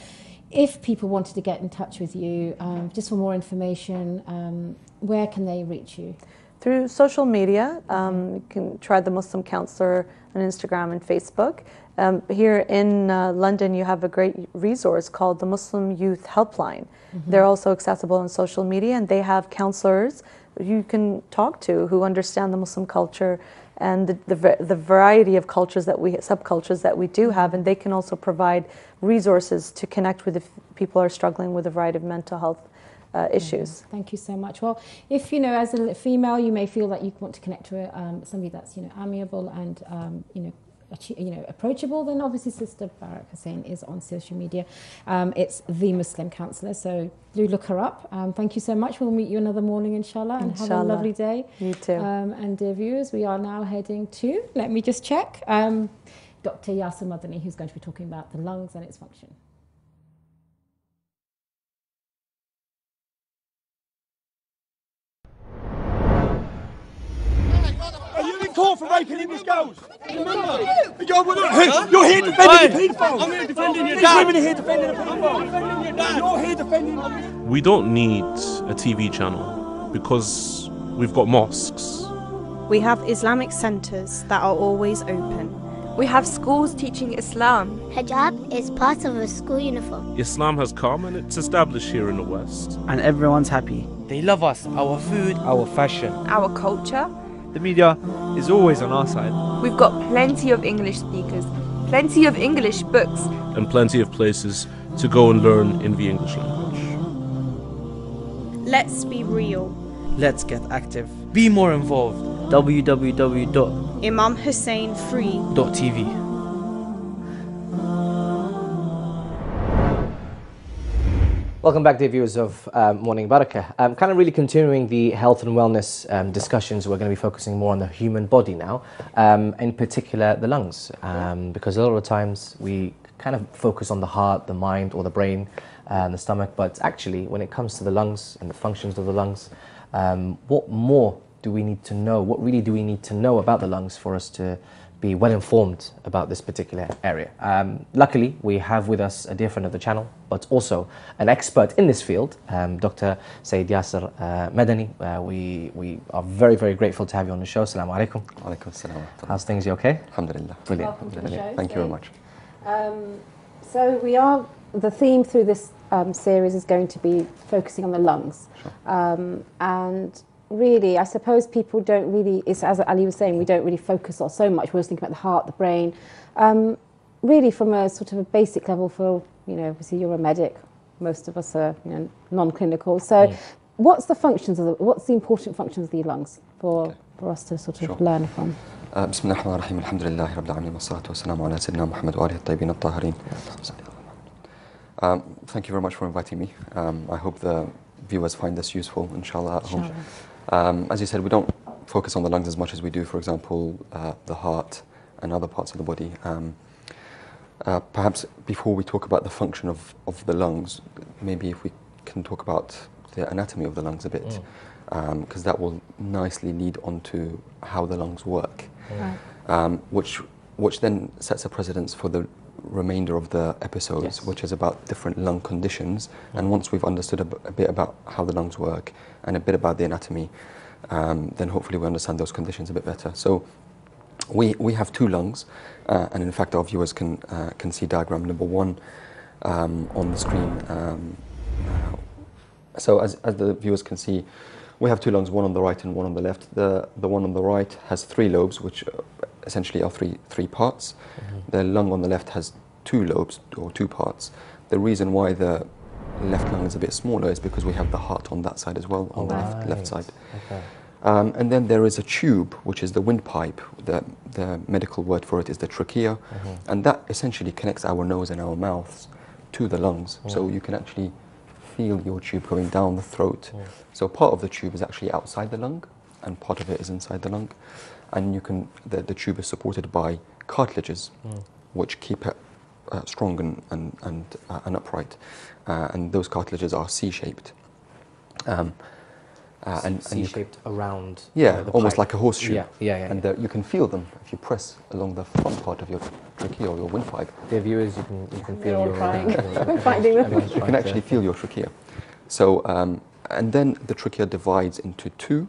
if people wanted to get in touch with you, just for more information, where can they reach you? Through social media. You can try the Muslim Counselor on Instagram and Facebook. Here in London, you have a great resource called the Muslim Youth Helpline. They're also accessible on social media, and they have counselors you can talk to who understand the Muslim culture and the variety of cultures that subcultures that we do have, and they can also provide resources to connect with if people are struggling with a variety of mental health issues. Thank you so much. Well, if, you know, as a female, you may feel that you want to connect to somebody that's, you know, amiable and, you know, approachable, then obviously Sister Baraka Hussein is on social media. It's the Muslim Counselor, so do look her up. Thank you so much. We'll meet you another morning, inshallah, and have a lovely day. You too. And dear viewers, we are now heading to, let me just check, Dr. Yasir Madani, who's going to be talking about the lungs and its function. Call for raping English girls. Remember? You're here defending the paedophile. I'm here defending your dad. Women are here defending the paedophile. You're here defending. We don't need a TV channel because we've got mosques. We have Islamic centres that are always open. We have schools teaching Islam. Hijab is part of a school uniform. Islam has come and it's established here in the West. And everyone's happy. They love us, our food, our fashion, our culture. The media is always on our side. We've got plenty of English speakers, plenty of English books, and plenty of places to go and learn in the English language. Let's be real. Let's get active. Be more involved. www.imamhusseinfree.tv. Welcome back, dear viewers of Morning Baraka. Kind of really continuing the health and wellness discussions. We're going to be focusing more on the human body now, in particular the lungs, because a lot of times we kind of focus on the heart, the mind, or the brain, and the stomach, but actually when it comes to the lungs and the functions of the lungs, what more do we need to know? What really do we need to know about the lungs for us to be well informed about this particular area? Luckily, we have with us a dear friend of the channel, but also an expert in this field, Dr. Sayyid Yasir Madani. We are very, very grateful to have you on the show. Assalamu alaikum. Alaikum assalam. How's things? You okay? Alhamdulillah. Brilliant. Welcome to the show. Thank you very much. So the theme through this series is going to be focusing on the lungs. Sure. And really, I suppose people don't really, it's, as Ali was saying, we don't really focus on so much. We're always thinking about the heart, the brain. Really from a sort of a basic level for, you know, obviously you're a medic, most of us are, you know, non-clinical. So what's the important functions of the lungs for us to sort of learn from? بسم الله الرحمن الرحيم الحمد لله رب العالمين والصلاة والسلام على سيدنا محمد وآله الطيبين الطاهرين. Thank you very much for inviting me. I hope the viewers find this useful, inshallah, at home. As you said, we don't focus on the lungs as much as we do, for example, the heart and other parts of the body. Perhaps before we talk about the function of the lungs, maybe if we can talk about the anatomy of the lungs a bit, because that will nicely lead on to how the lungs work, which then sets a precedence for the remainder of the episodes, which is about different lung conditions. And once we've understood a bit about how the lungs work and a bit about the anatomy, then hopefully we understand those conditions a bit better. So we have two lungs, and in fact our viewers can see diagram number 1 on the screen. So as the viewers can see, we have two lungs, one on the right and one on the left. The one on the right has 3 lobes, which essentially are three parts. The lung on the left has 2 lobes, or 2 parts. The reason why the left lung is a bit smaller is because we have the heart on that side as well, on the left side. And then there is a tube, which is the windpipe. The medical word for it is the trachea, and that essentially connects our nose and our mouths to the lungs. So you can actually feel your tube going down the throat. So part of the tube is actually outside the lung, and part of it is inside the lung. And you can the tube is supported by cartilages, which keep it strong and upright. And those cartilages are C-shaped. And C-shaped around. Yeah, the almost pipe. like a horseshoe. And you can feel them if you press along the front part of your trachea or your windpipe. Dear viewers, you can feel your You can actually feel your trachea. So and then the trachea divides into 2.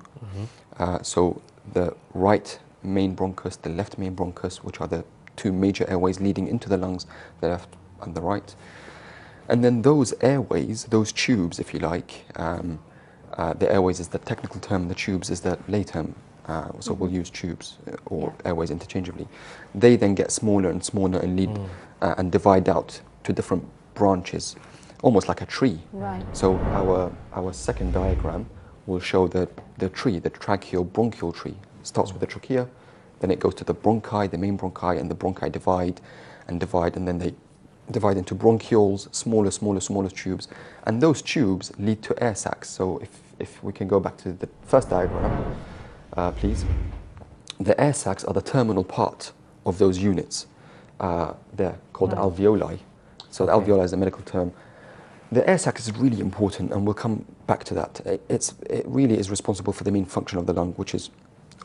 So the right main bronchus, the left main bronchus, which are the 2 major airways leading into the lungs, the left and the right. And then those airways, those tubes, if you like, the airways is the technical term, the tubes is the lay term, so we'll use tubes or airways interchangeably. They then get smaller and smaller and lead and divide out to different branches, almost like a tree. So our second diagram will show the tree, the tracheobronchial tree. It starts with the trachea, then it goes to the bronchi, the main bronchi, and the bronchi divide, and then they divide into bronchioles, smaller tubes, and those tubes lead to air sacs. So if we can go back to the first diagram, please. The air sacs are the terminal part of those units. They're called alveoli. So the alveoli is a medical term. The air sac is really important, and we'll come back to that. It really is responsible for the main function of the lung, which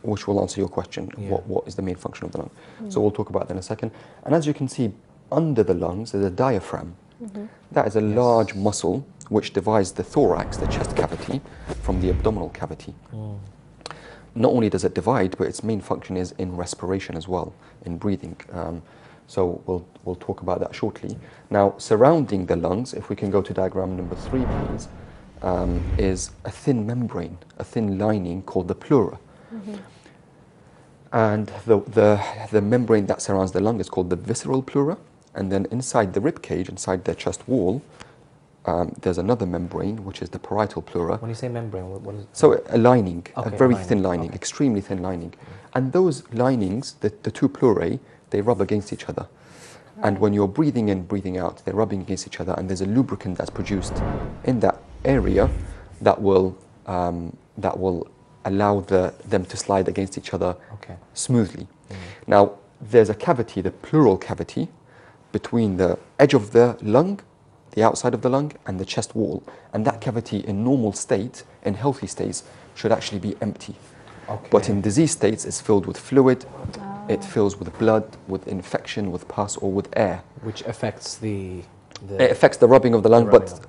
will answer your question. What is the main function of the lung? So we'll talk about that in a second. And as you can see, under the lungs is a diaphragm. That is a large muscle which divides the thorax, the chest cavity, from the abdominal cavity. Not only does it divide, but its main function is in respiration as well, in breathing. So we'll talk about that shortly. Now, surrounding the lungs, if we can go to diagram number 3, please, is a thin membrane, a thin lining called the pleura. And the membrane that surrounds the lung is called the visceral pleura. And then inside the rib cage, inside the chest wall, there's another membrane, which is the parietal pleura. When you say membrane, what is it? So a lining, a very thin lining, extremely thin lining. And those linings, the 2 pleurae, they rub against each other. And when you're breathing in, breathing out, they're rubbing against each other, and there's a lubricant that's produced in that area that will allow them to slide against each other smoothly. Now, there's a cavity, the pleural cavity, between the edge of the lung, the outside of the lung, and the chest wall. And that cavity in normal state, in healthy states, should actually be empty. But in disease states, it's filled with fluid, it fills with blood, with infection, with pus, or with air. Which affects it affects the rubbing of the lung, but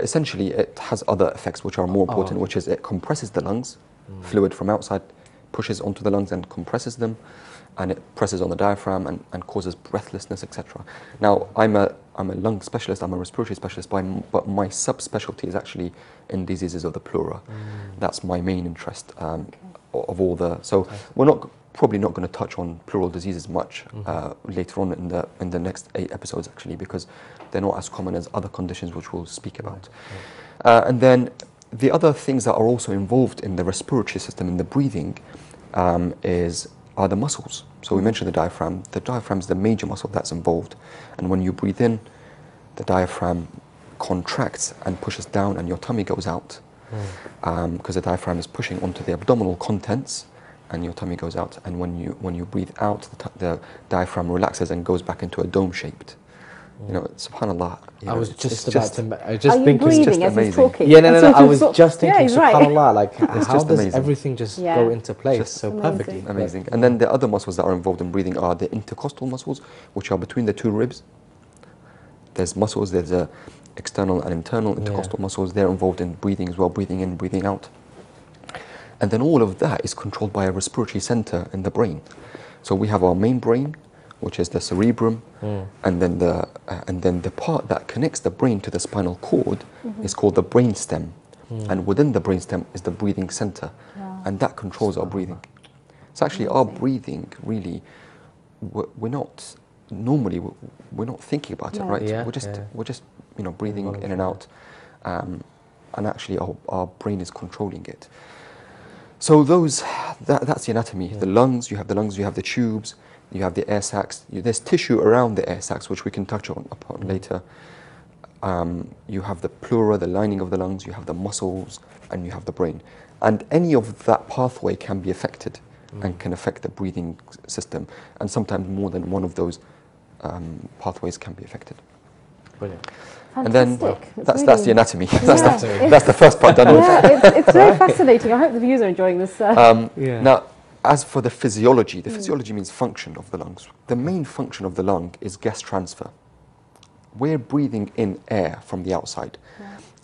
essentially it has other effects which are more important, which is it compresses the lungs. Fluid from outside pushes onto the lungs and compresses them, and it presses on the diaphragm and causes breathlessness, etc. Now, I'm a lung specialist, I'm a respiratory specialist, but my subspecialty is actually in diseases of the pleura. That's my main interest of all the. So we're probably not going to touch on pleural diseases much later on in the next 8 episodes, actually, because they're not as common as other conditions which we'll speak about. And then the other things that are also involved in the respiratory system, in the breathing, are the muscles. So we mentioned the diaphragm. The diaphragm is the major muscle that's involved. And when you breathe in, the diaphragm contracts and pushes down and your tummy goes out, because the diaphragm is pushing onto the abdominal contents and your tummy goes out. And when you breathe out, the diaphragm relaxes and goes back into a dome-shaped. You know, subhanallah. I was just about to. I Are just you think it's breathing just as he's amazing. talking? Yeah, no. I was just Yeah, thinking, he's right. subhanallah, like how just does amazing. everything just Yeah. go into place Just so amazing. perfectly? Amazing. And then the other muscles that are involved in breathing are the intercostal muscles, which are between the two ribs. There's muscles, there's external and internal intercostal muscles. They're involved in breathing as well, breathing in, breathing out. And then all of that is controlled by a respiratory center in the brain. So we have our main brain, which is the cerebrum, and then the part that connects the brain to the spinal cord is called the brainstem. And within the brainstem is the breathing center, and that controls our breathing. So actually, our breathing really, we're not normally we're not thinking about it, right? Yeah, we're just breathing in and out, and actually our brain is controlling it. So that's the anatomy. The lungs, you have the tubes, you have the air sacs. There's tissue around the air sacs, which we can touch upon later. You have the pleura, the lining of the lungs, you have the muscles, and you have the brain. And any of that pathway can be affected and can affect the breathing system. And sometimes more than one of those pathways can be affected. Brilliant. And then Fantastic. that's the anatomy. That's the first part done with. It's very fascinating. I hope the viewers are enjoying this. Now, as for the physiology means function of the lungs. The main function of the lung is gas transfer. We're breathing in air from the outside.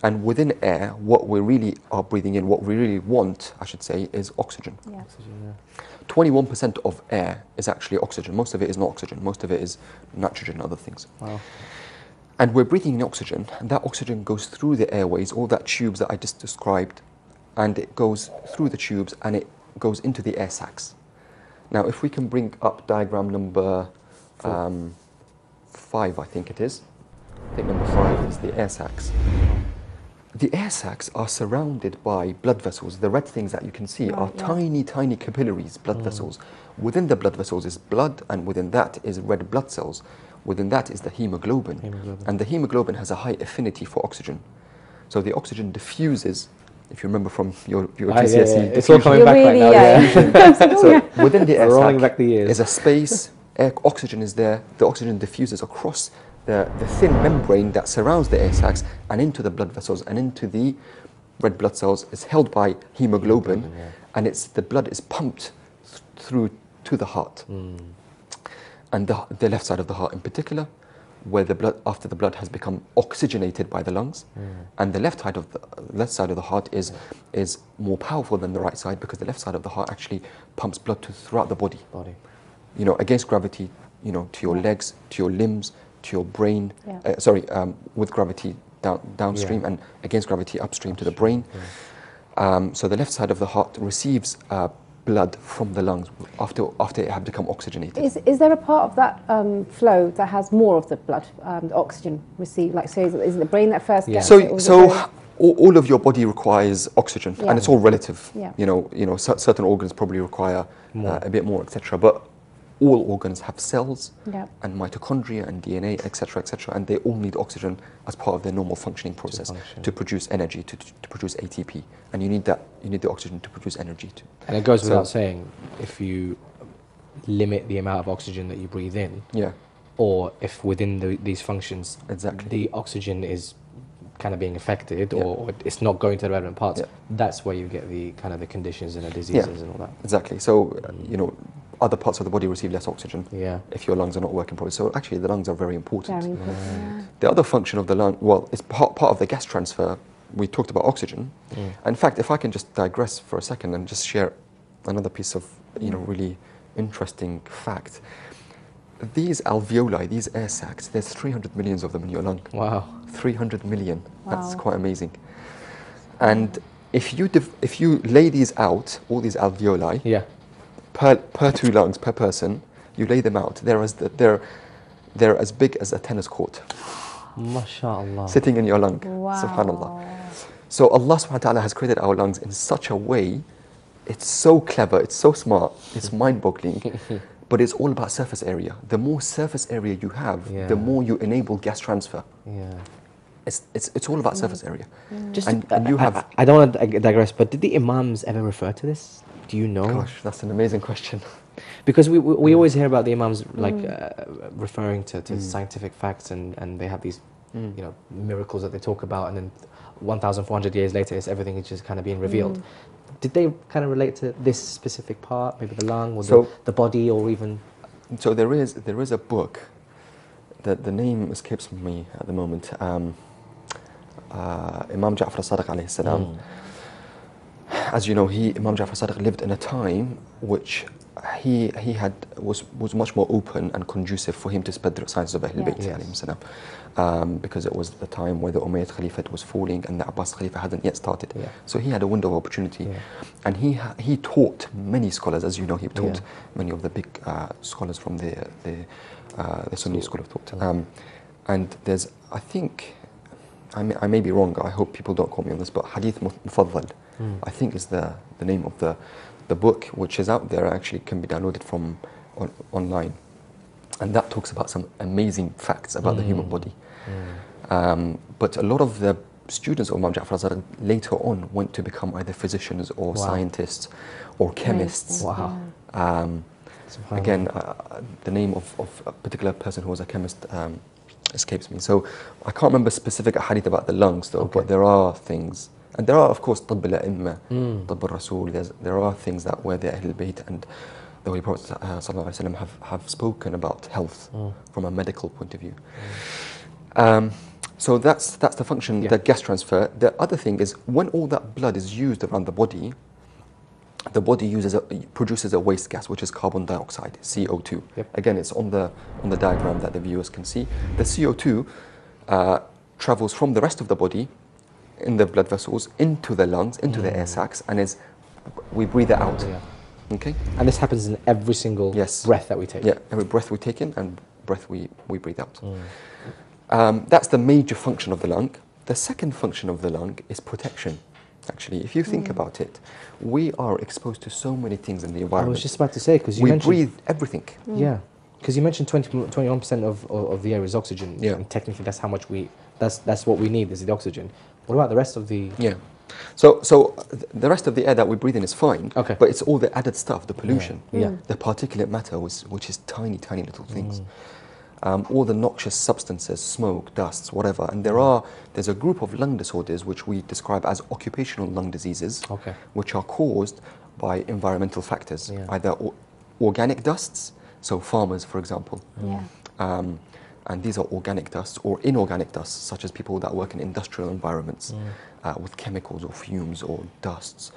And within air, what we really are breathing in, what we really want, I should say, is oxygen. 21% of air is actually oxygen. Most of it is not oxygen. Most of it is nitrogen and other things. Wow. And we're breathing in oxygen, and that oxygen goes through the airways, all that tubes that I just described, and it goes through the tubes and it goes into the air sacs. Now, if we can bring up diagram number 5, I think it is. I think number 5 is the air sacs. The air sacs are surrounded by blood vessels. The red things that you can see are tiny, tiny capillaries, blood vessels. Within the blood vessels is blood, and within that is red blood cells. Within that is the hemoglobin. And the hemoglobin has a high affinity for oxygen. So the oxygen diffuses, if you remember from your GCSE. It's all coming back right now. So within the air sac the is a space, oxygen is there, the oxygen diffuses across the thin membrane that surrounds the air sacs and into the blood vessels and into the red blood cells. It's held by hemoglobin, and the blood is pumped through to the heart. And the left side of the heart in particular, where the blood, after the blood has become oxygenated by the lungs, and the left side of the heart is more powerful than the right side, because the left side of the heart actually pumps blood throughout the body. You know, against gravity, you know, to your legs, to your limbs, to your brain. With gravity downstream, and against gravity upstream to the brain. So the left side of the heart receives blood from the lungs after it had become oxygenated. Is there a part of that flow that has more of the blood, the oxygen received? Like, so is it the brain that first gets it? So all of your body requires oxygen, and it's all relative. You know, certain organs probably require a bit more, etc. But all organs have cells and mitochondria and DNA, etc., and they all need oxygen as part of their normal functioning process to produce energy, to produce ATP. And you need the oxygen to produce energy too. And it goes without saying, if you limit the amount of oxygen that you breathe in, or if within these functions, the oxygen is kind of being affected, or it's not going to the relevant parts, that's where you get the kind of the conditions and the diseases and all that. Exactly. So you know, other parts of the body receive less oxygen if your lungs are not working properly. So actually the lungs are very important. Very important. The other function of the lung, well, it's part of the gas transfer. We talked about oxygen. In fact, if I can just digress for a second and just share another piece of really interesting fact. These alveoli, these air sacs, there's 300 million of them in your lung. Wow. 300 million. That's quite amazing. And if you lay these out, all these alveoli, per 2 lungs per person, you lay them out. They're as big as a tennis court. MashaAllah. Sitting in your lung. Wow. Subhanallah. So Allah subhanahu wa ta'ala has created our lungs in such a way, it's so clever, it's so smart, it's mind-boggling, but it's all about surface area. The more surface area you have, the more you enable gas transfer. it's all about surface area. Just And you have. I don't want to digress, but did the Imams ever refer to this? Do you know? Gosh, that's an amazing question. Because we always hear about the Imams like referring to scientific facts, and they have these you know, miracles that they talk about, and then 1,400 years later, everything is just kind of being revealed. Did they kind of relate to this specific part, maybe the lung or the body, or even? So there is a book that the name escapes me at the moment. Imam Ja'far Sadiq alayhi salam. As you know, Imam Ja'far Sadiq lived in a time which he was much more open and conducive for him to spread the science of Ahlul Bayt alayhim salam, because it was the time where the Umayyad Caliphate was falling and the Abbas Khalifa hadn't yet started. So he had a window of opportunity, and he taught many scholars. As you know, he taught many of the big scholars from the Sunni school of thought. And there's, I think, I may be wrong, I hope people don't quote me on this, but Hadith Mufaddal, I think is the name of the book, which is out there, actually can be downloaded from online. And that talks about some amazing facts about the human body. But a lot of the students of Imam Ja'far Sadiq later on went to become either physicians or scientists or chemists. Again, the name of a particular person who was a chemist escapes me. So I can't remember specific hadith about the lungs though, but there are things. And there are, of course, Tabb al-A'imma, Tabb al-Rasul. There are things that where the Ahlul Bayt and the Holy Prophet ﷺ have spoken about health from a medical point of view. So that's the function, the gas transfer. The other thing is, when all that blood is used around the body produces a waste gas, which is carbon dioxide, CO2. Again, it's on the diagram that the viewers can see. The CO2 travels from the rest of the body in the blood vessels into the lungs, into the air sacs, and we breathe it out. Okay? And this happens in every single breath that we take. Yeah, every breath we take in and breath we breathe out. That's the major function of the lung. The second function of the lung is protection. Actually, if you think about it, we are exposed to so many things in the environment. I was just about to say, because you mentioned... We breathe everything. Yeah, because you mentioned 21% of the air is oxygen. Yeah. And technically that's how much that's what we need, is the oxygen. What about the rest of the... Yeah. So the rest of the air that we breathe in is fine, but it's all the added stuff, the pollution, the particulate matter, which is tiny little things. All the noxious substances, smoke, dusts, whatever. And there's a group of lung disorders which we describe as occupational lung diseases, which are caused by environmental factors, either organic dusts, so farmers, for example. And these are organic dusts, or inorganic dusts, such as people that work in industrial environments with chemicals or fumes or dusts.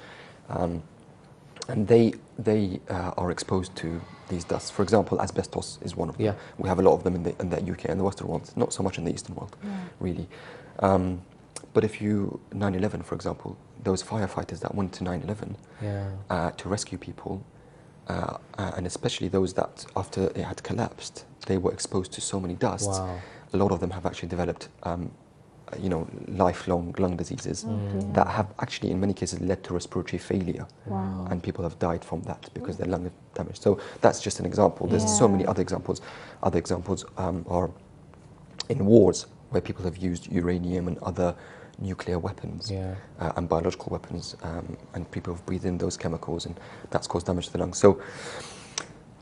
And they are exposed to these dusts. For example, asbestos is one of them. We have a lot of them in the UK and the Western world, not so much in the Eastern world, really. But if 9/11, for example, those firefighters that went to 9/11 to rescue people, and especially those that after it had collapsed, they were exposed to so many dusts. A lot of them have actually developed lifelong lung diseases that have actually in many cases led to respiratory failure, and people have died from that because their lung is damaged. So that's just an example. There's so many other examples. Other examples are in wars where people have used uranium and other nuclear weapons and biological weapons, and people have breathed in those chemicals, and that's caused damage to the lungs. So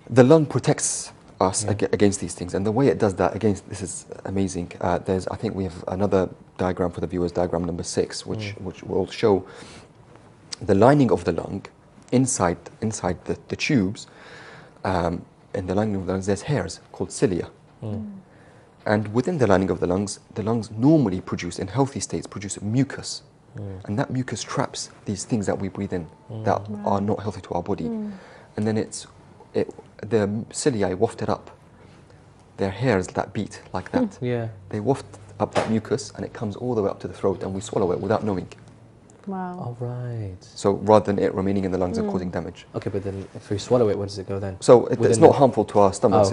the lung protects us against these things, and the way it does that, again, this is amazing. I think we have another diagram for the viewers, diagram number 6, which will show the lining of the lung inside the tubes. In the lining of the lungs, there's hairs called cilia. And within the lining of the lungs normally produce, in healthy states, produce mucus. And that mucus traps these things that we breathe in that are not healthy to our body. And then the cilia wafted up. They're hairs that beat like that. They waft up that mucus and it comes all the way up to the throat, and we swallow it without knowing. All right. So rather than it remaining in the lungs and causing damage. Okay, but then if we swallow it, where does it go then? So it's not harmful to our stomachs,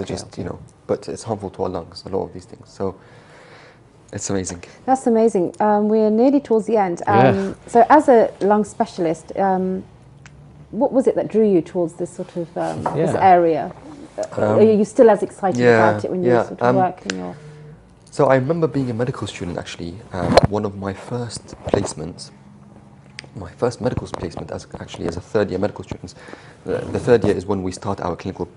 but it's harmful to our lungs, a lot of these things. So it's amazing. That's amazing. We're nearly towards the end. So as a lung specialist, what was it that drew you towards this sort of this area? Are you still as excited about it when you sort of work in your... So I remember being a medical student actually. One of my first placements, my first medical placement as a third year medical student. The third year is when we start our clinical,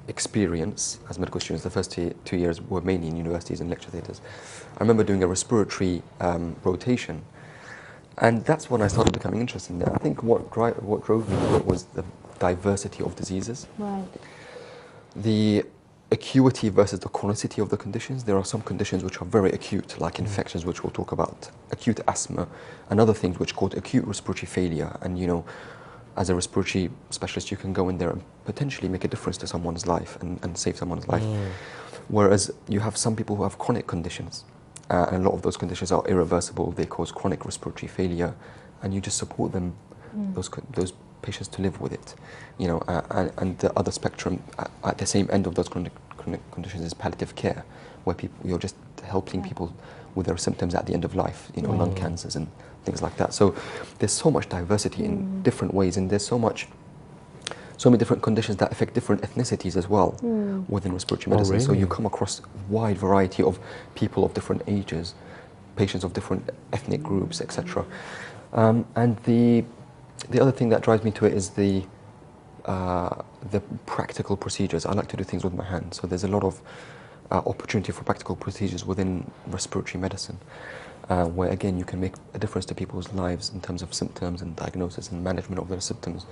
experience as medical students. The first 2 years were mainly in universities and lecture theatres. I remember doing a respiratory rotation, and that's when I started becoming interested in it. I think what drove me to it was the diversity of diseases. Right. The acuity versus the chronicity of the conditions. There are some conditions which are very acute, like infections, which we'll talk about, acute asthma, and other things which called acute respiratory failure. And as a respiratory specialist, you can go in there and potentially make a difference to someone's life and save someone's life. Whereas you have some people who have chronic conditions, and a lot of those conditions are irreversible. They cause chronic respiratory failure, and you just support them, those patients, to live with it. And the other spectrum at the same end of those chronic conditions is palliative care, where you're just helping people with their symptoms at the end of life, lung cancers and things like that. So there's so much diversity in different ways, and there's so many different conditions that affect different ethnicities as well within respiratory medicine. Really? So you come across a wide variety of people of different ages, patients of different ethnic groups, etc. And the other thing that drives me to it is the practical procedures. I like to do things with my hands, so there's a lot of opportunity for practical procedures within respiratory medicine, where again you can make a difference to people's lives in terms of symptoms and diagnosis and management of their symptoms.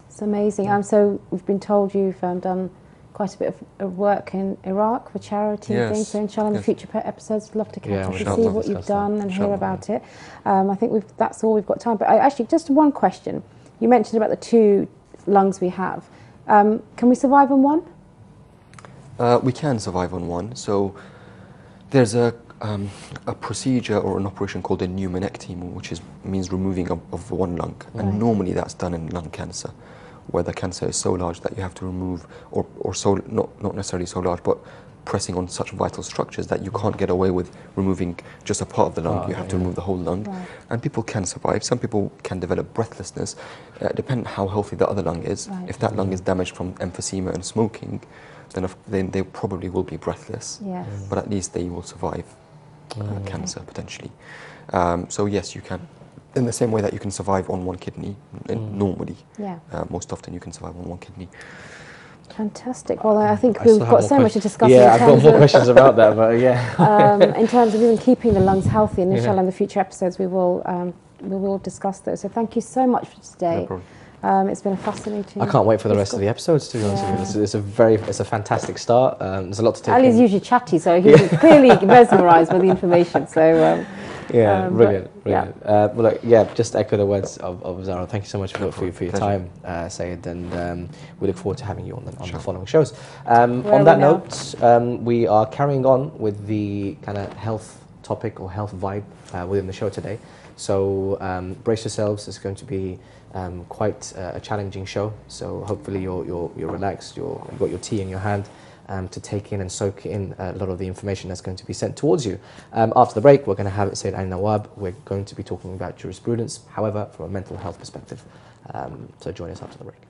It's amazing. So we've been told you've done quite a bit of work in Iraq for charity and things. So inshallah in the future episodes, we'd love to catch up and see what you've done and hear about it. I think that's all we've got time. But actually, just one question. You mentioned about the 2 lungs we have. Can we survive on one? We can survive on one. So there's a procedure or an operation called a pneumonectomy, which means removing of one lung. Right. And normally that's done in lung cancer, where the cancer is so large that you have to remove, or so not necessarily so large, but pressing on such vital structures that you can't get away with removing just a part of the lung. You have to remove the whole lung. Right. And people can survive. Some people can develop breathlessness, depending on how healthy the other lung is. Right. If that lung is damaged from emphysema and smoking, then they probably will be breathless. Yes. But at least they will survive cancer potentially. So yes, you can. In the same way that you can survive on one kidney normally. Yeah. Most often you can survive on one kidney. Fantastic. Well, I think we've got so much to discuss. Yeah, I've got more questions about that, but yeah. In terms of even keeping the lungs healthy, and inshallah in the future episodes we will discuss those. So thank you so much for today. No problem. It's been a fascinating. I can't wait for the rest of the episodes, to be honest with you. It's a fantastic start. There's a lot to take in. Ali's usually chatty, so he's clearly mesmerised by the information. So. Brilliant. Well, look, just echo the words of Zahra. Thank you so much for your time, Sayed, and we look forward to having you on the following shows. On that note, we are carrying on with the kind of health topic or health vibe within the show today. So brace yourselves. It's going to be quite a challenging show. So hopefully you're relaxed. You've got your tea in your hand. To take in and soak in a lot of the information that's going to be sent towards you. After the break, we're going to have Sayyid Ali Nawab. We're going to be talking about jurisprudence, however, from a mental health perspective. So join us after the break.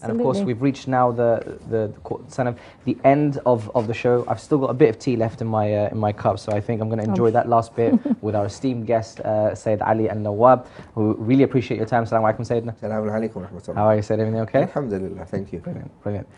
And of course, we've reached now the kind of the end of the show. I've still got a bit of tea left in my cup, so I think I'm going to enjoy that last bit with our esteemed guest, Sayyid Ali Al-Nawab, who really appreciate your time. Assalamu alaikum, Sayyidina. Assalamu alaikum wa rahmatullah. How are you, Sayyid? Everything okay? Alhamdulillah, thank you. Brilliant, brilliant.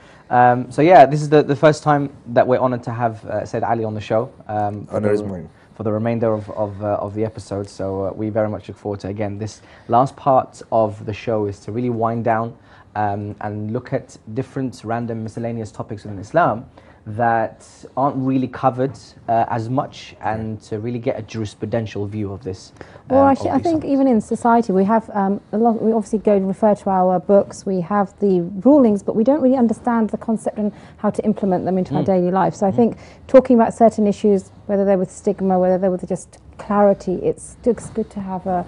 So yeah, this is the first time that we're honoured to have Sayyid Ali on the show. Honor is mine. For the remainder of the episode, so we very much look forward to, again, this last part of the show is to really wind down and look at different random miscellaneous topics within Islam that aren't really covered as much, and to really get a jurisprudential view of this. Well, actually, I think even in society we have a lot. We obviously go and refer to our books. We have the rulings, but we don't really understand the concept and how to implement them into our daily life. So I think talking about certain issues, whether they're with stigma, whether they're with just clarity, it's good to have a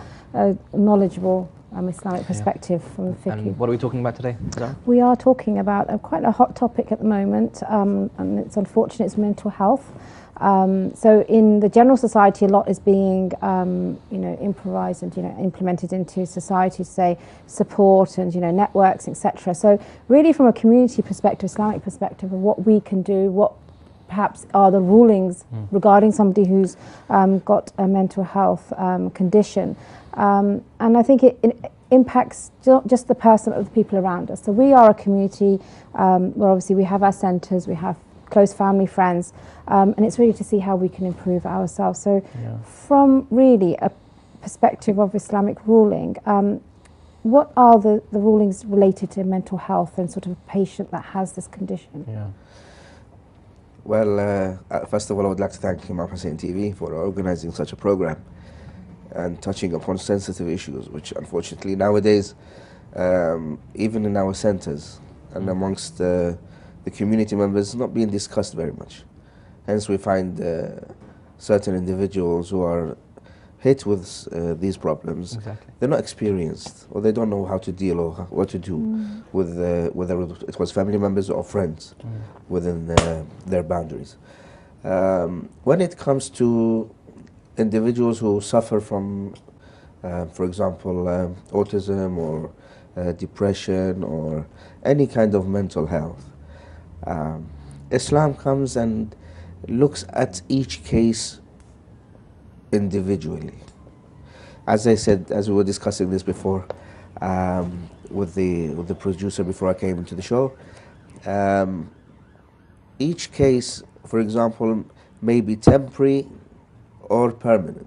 knowledgeable Islamic perspective from the fiqh. And what are we talking about today? We are talking about quite a hot topic at the moment, and it's unfortunate, it's mental health. So in the general society, a lot is being improvised and implemented into society, say support and networks, etc. So really, from a community perspective, Islamic perspective, of what we can do, what perhaps are the rulings regarding somebody who's got a mental health condition. And I think it impacts not just the person, but the people around us. So we are a community where obviously we have our centres, we have close family, friends, and it's really to see how we can improve ourselves. So from really a perspective of Islamic ruling, what are the rulings related to mental health and sort of a patient that has this condition? Well, first of all, I would like to thank Imam Hussein TV for organizing such a program and touching upon sensitive issues, which unfortunately nowadays, even in our centers and amongst the community members, not being discussed very much. Hence we find certain individuals who are hit with these problems. They're not experienced, or they don't know how to deal or what to do with whether it was family members or friends within their boundaries. When it comes to individuals who suffer from, for example, autism or depression or any kind of mental health, Islam comes and looks at each case individually. As I said, as we were discussing this before with the producer before I came into the show, each case, for example, may be temporary or permanent.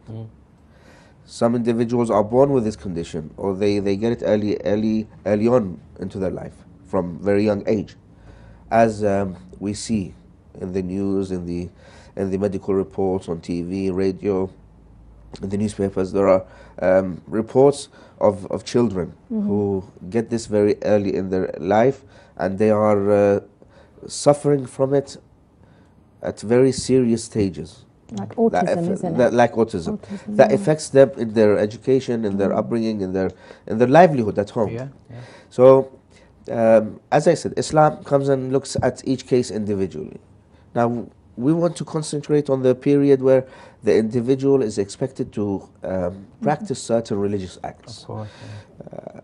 Some individuals are born with this condition, or they get it early on into their life from very young age, as we see in the news, in the medical reports on TV, radio, in the newspapers. There are reports of children who get this very early in their life, and they are suffering from it at very serious stages. Like autism, isn't it? Like autism. That affects them in their education, in their upbringing, in their livelihood at home. So, as I said, Islam comes and looks at each case individually. Now, we want to concentrate on the period where the individual is expected to practice certain religious acts. Of course,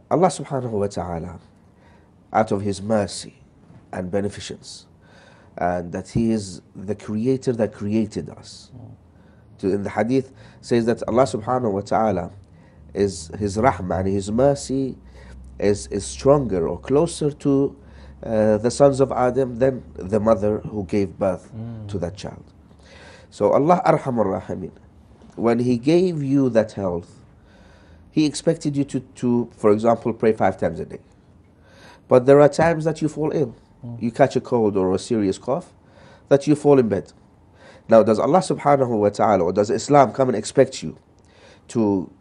Allah subhanahu wa ta'ala, out of His mercy and beneficence, and that He is the creator that created us. In the hadith says that Allah subhanahu wa ta'ala is His rahmah and His mercy is stronger or closer to the sons of Adam than the mother who gave birth to that child. So Allah Arhamar Rahimin, when He gave you that health, He expected you to, for example, pray 5 times a day. But there are times that you fall ill. You catch a cold or a serious cough, that you fall in bed. Now, does Allah subhanahu wa ta'ala, or does Islam come and expect you to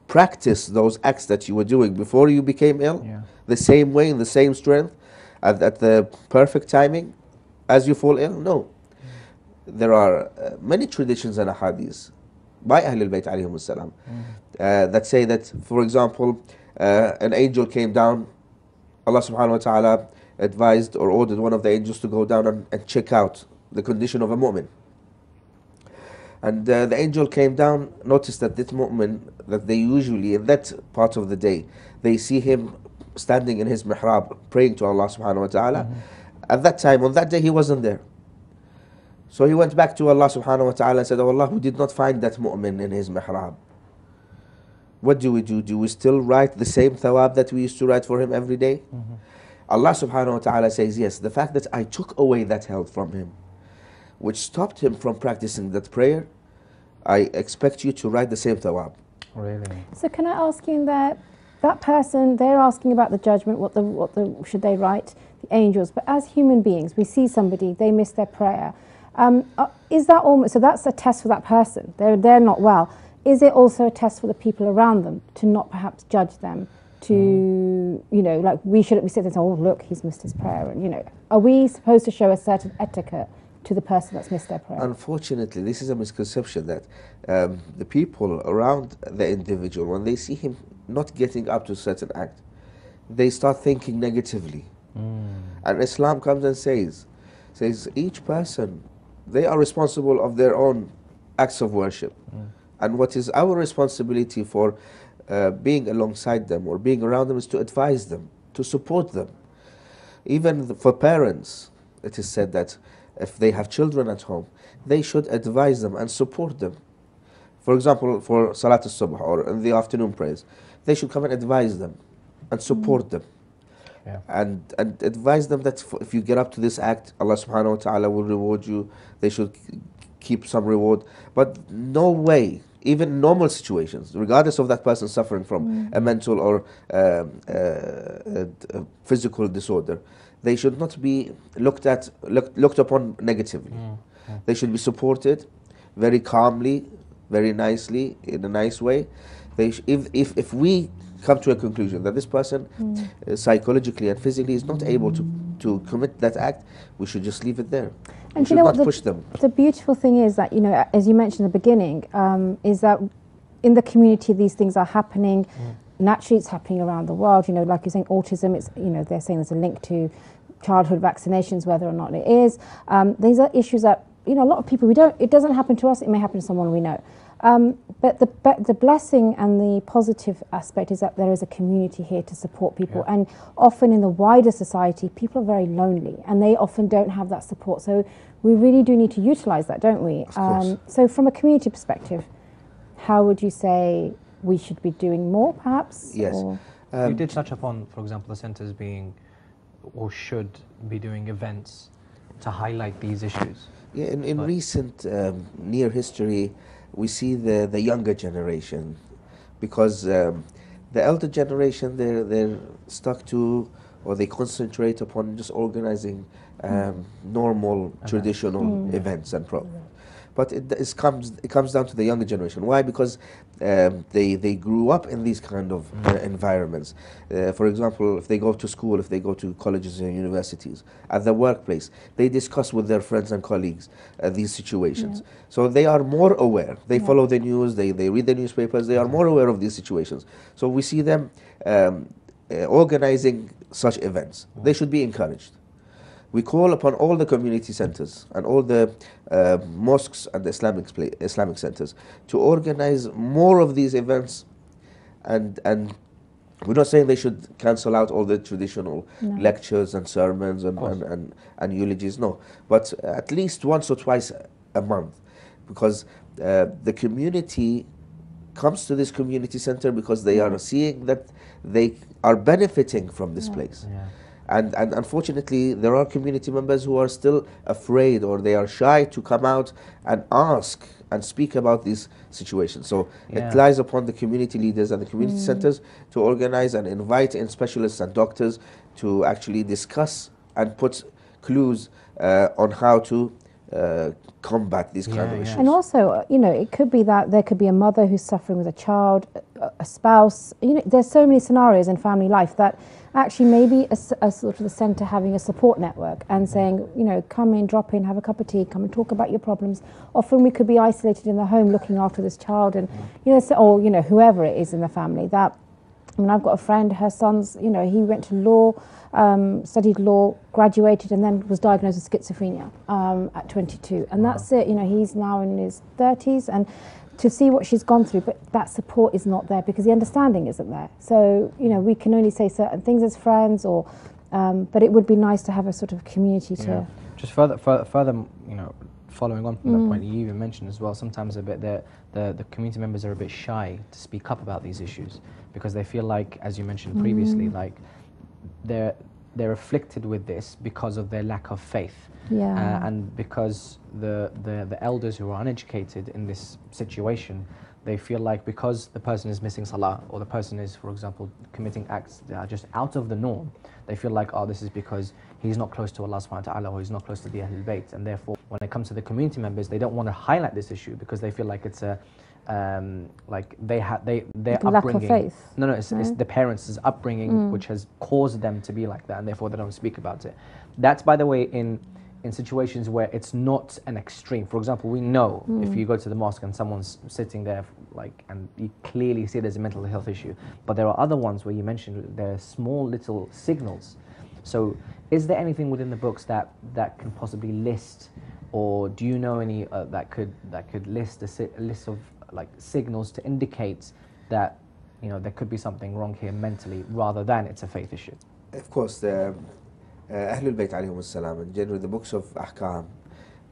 practice those acts that you were doing before you became ill, the same way, in the same strength, at the perfect timing as you fall ill? No. There are many traditions and ahadiths by Ahlul Bayt alayhim salam that say that, for example, an angel came down. Allah subhanahu wa ta'ala advised or ordered one of the angels to go down and check out the condition of a mu'min. And the angel came down, noticed that this mu'min, that they usually, in that part of the day, they see him standing in his mihrab praying to Allah subhanahu wa ta'ala. At that time, on that day, he wasn't there. So he went back to Allah subhanahu wa ta'ala and said, "Oh Allah, we did not find that mu'min in his mihrab. What do we do? Do we still write the same thawab that we used to write for him every day?" Allah subhanahu wa ta'ala says, yes, the fact that I took away that health from him, which stopped him from practicing that prayer, I expect you to write the same thawab. Really? So can I ask you that person, they're asking about the judgment, what should they write, the angels, but as human beings, we see somebody, they miss their prayer. Is that almost, so that's a test for that person, they're not well. Is it also a test for the people around them to not perhaps judge them, to, you know, like we sit there and say, oh look, he's missed his prayer, and you know, are we supposed to show a certain etiquette to the person that's missed their prayer? Unfortunately, this is a misconception that the people around the individual, when they see him not getting up to a certain act, they start thinking negatively. And Islam comes and says each person, they are responsible of their own acts of worship. And what is our responsibility for being alongside them or being around them is to advise them, to support them. Even for parents, it is said that if they have children at home, they should advise them and support them. For example, for Salat al-Subh or in the afternoon prayers, they should come and advise them and support them. And advise them that if you get up to this act, Allah subhanahu wa ta'ala will reward you. They should keep some reward. But no way, even normal situations, regardless of that person suffering from a mental or a physical disorder, they should not be looked upon negatively. They should be supported very calmly, very nicely, in a nice way. If we come to a conclusion that this person psychologically and physically is not able to commit that act, we should just leave it there. And we should not push them. The beautiful thing is that, you know, as you mentioned in the beginning, is that in the community these things are happening. Naturally, it's happening around the world. You know, like you're saying, autism. It's, you know, they're saying there's a link to childhood vaccinations, whether or not it is. These are issues that, you know, a lot of people it doesn't happen to us. It may happen to someone we know. But the blessing and the positive aspect is that there is a community here to support people. And often in the wider society, people are very lonely and they often don't have that support. So we really do need to utilize that, don't we? So from a community perspective, how would you say we should be doing more, perhaps? Yes. You did touch upon, for example, the centres being or should be doing events to highlight these issues. Yeah, in recent near history, we see the younger generation, because the elder generation, they're stuck to, or they concentrate upon just organizing normal, traditional events and programs. But it comes down to the younger generation. Why? Because they grew up in these kind of environments. For example, if they go to school, if they go to colleges and universities, at the workplace, they discuss with their friends and colleagues these situations. So they are more aware. They follow the news, they read the newspapers, they are more aware of these situations. So we see them organizing such events. They should be encouraged. We call upon all the community centers and all the mosques and the Islamic centers to organize more of these events, and we're not saying they should cancel out all the traditional lectures and sermons and eulogies, no, but at least once or twice a month, because the community comes to this community center because they are seeing that they are benefiting from this place. And unfortunately, there are community members who are still afraid, or they are shy to come out and ask and speak about these situations. So it lies upon the community leaders and the community centers to organize and invite in specialists and doctors to actually discuss and put clues on how to combat these kind of issues. And also, you know, it could be that there could be a mother who's suffering with a child, a spouse. You know, there's so many scenarios in family life that actually maybe a sort of the centre having a support network and saying, you know, come in, drop in, have a cup of tea, come and talk about your problems. Often we could be isolated in the home looking after this child, and you know, or you know, whoever it is in the family. That, I mean, I've got a friend, her son's, you know, he went to law, studied law, graduated, and then was diagnosed with schizophrenia at 22, and that's it. You know, he's now in his 30s, and to see what she's gone through, but that support is not there because the understanding isn't there. So, you know, we can only say certain things as friends, or but it would be nice to have a sort of community to... Just further, you know, following on from that point you even mentioned as well, sometimes a bit the community members are a bit shy to speak up about these issues because they feel like, as you mentioned previously, like they're afflicted with this because of their lack of faith. And because the elders who are uneducated in this situation, they feel like because the person is missing salah, or the person is, for example, committing acts that are just out of the norm, they feel like, oh, this is because he's not close to Allah subhanahu wa ta'ala, or he's not close to the Ahlul Bayt, and therefore when it comes to the community members, they don't want to highlight this issue because they feel like it's a like their like upbringing. Lack of faith. No, it's the parents' upbringing which has caused them to be like that, and therefore they don't speak about it. That's, by the way, in situations where it's not an extreme. For example, we know if you go to the mosque and someone's sitting there, like, and you clearly see there's a mental health issue. But there are other ones where you mentioned there are small little signals. So, is there anything within the books that can possibly list, or do you know any that could list a list of like signals to indicate that, you know, there could be something wrong here mentally rather than it's a faith issue? Of course, the Ahlul Bayt alayhum salam, and generally the books of Ahkam,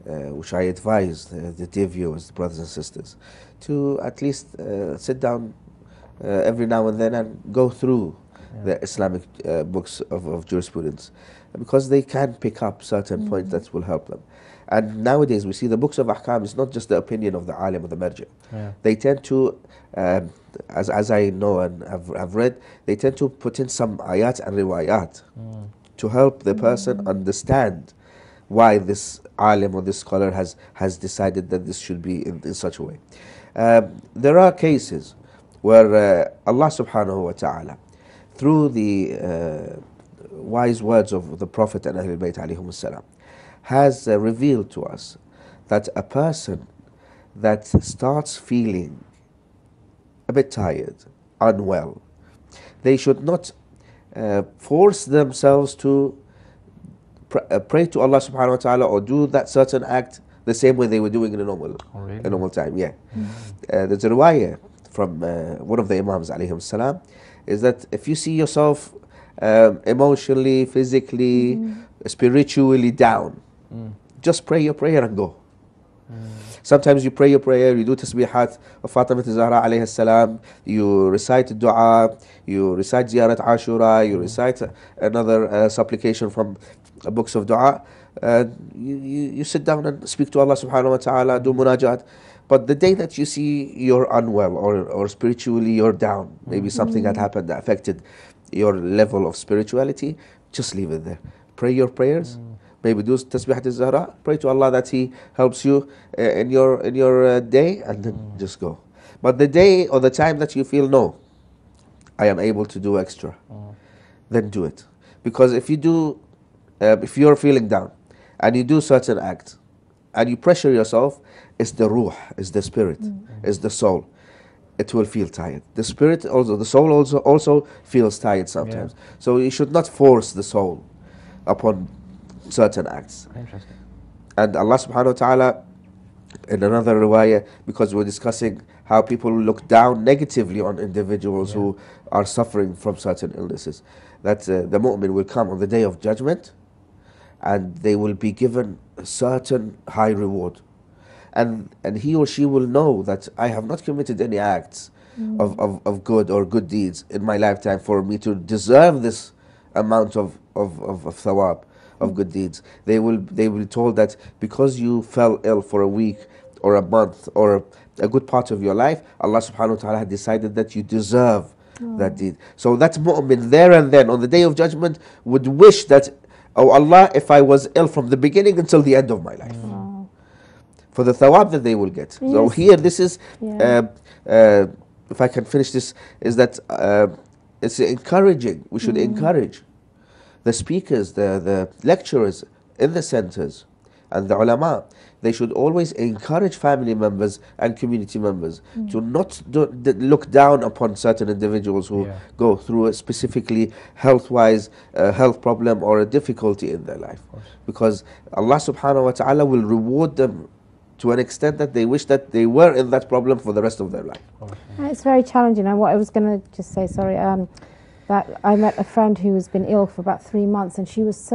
which I advise the dear viewers, the brothers and sisters, to at least sit down every now and then and go through the Islamic books of jurisprudence, because they can pick up certain points that will help them. And nowadays we see the books of Ahkam is not just the opinion of the alim or the marji. They tend to, as I know and have read, they tend to put in some ayat and riwayat to help the person understand why this alim or this scholar has decided that this should be in such a way. There are cases where Allah subhanahu wa ta'ala, through the wise words of the Prophet and Ahlul Bayt alayhum salam, has revealed to us that a person that starts feeling a bit tired, unwell, they should not force themselves to pray to Allah subhanahu wa ta'ala or do that certain act the same way they were doing in a normal time. There's a riwayah from one of the Imams alayhim salam, is that if you see yourself emotionally, physically, spiritually down, just pray your prayer and go. Sometimes you pray your prayer, you do tasbihat of Fatima Zahra alayhi salam, you recite dua, you recite ziyarat ashura, you recite another supplication from books of dua, you sit down and speak to Allah subhanahu wa ta'ala, do munajat. But the day that you see you're unwell or spiritually you're down, maybe something had happened that affected your level of spirituality, just leave it there. Pray your prayers. Maybe do tasbihat al-Zahra, pray to Allah that He helps you in your day, and then just go. But the day or the time that you feel, no, I am able to do extra, then do it. Because if you do, if you're feeling down and you do certain acts and you pressure yourself, it's the ruh, it's the spirit, it's the soul. It will feel tired. The spirit also, the soul also feels tired sometimes. So you should not force the soul upon certain acts. Interesting. And Allah subhanahu wa ta'ala, in another riwayah, because we're discussing how people look down negatively on individuals who are suffering from certain illnesses, that the mu'min will come on the day of judgment and they will be given a certain high reward. And he or she will know that I have not committed any acts of good or good deeds in my lifetime for me to deserve this amount of thawab, of good deeds. They will be told that because you fell ill for a week or a month or a good part of your life, Allah subhanahu wa ta'ala had decided that you deserve that deed. So that mu'min there and then on the day of judgment would wish that, oh Allah, if I was ill from the beginning until the end of my life, for the thawab that they will get. So here this is, if I can finish this, is that it's encouraging. We should encourage the speakers, the lecturers in the centers and the ulama. They should always encourage family members and community members to not look down upon certain individuals who go through a specifically health-wise health problem or a difficulty in their life, because Allah subhanahu wa ta'ala will reward them to an extent that they wish that they were in that problem for the rest of their life. It's very challenging. And what I was going to just say, sorry, that I met a friend who has been ill for about 3 months, and she was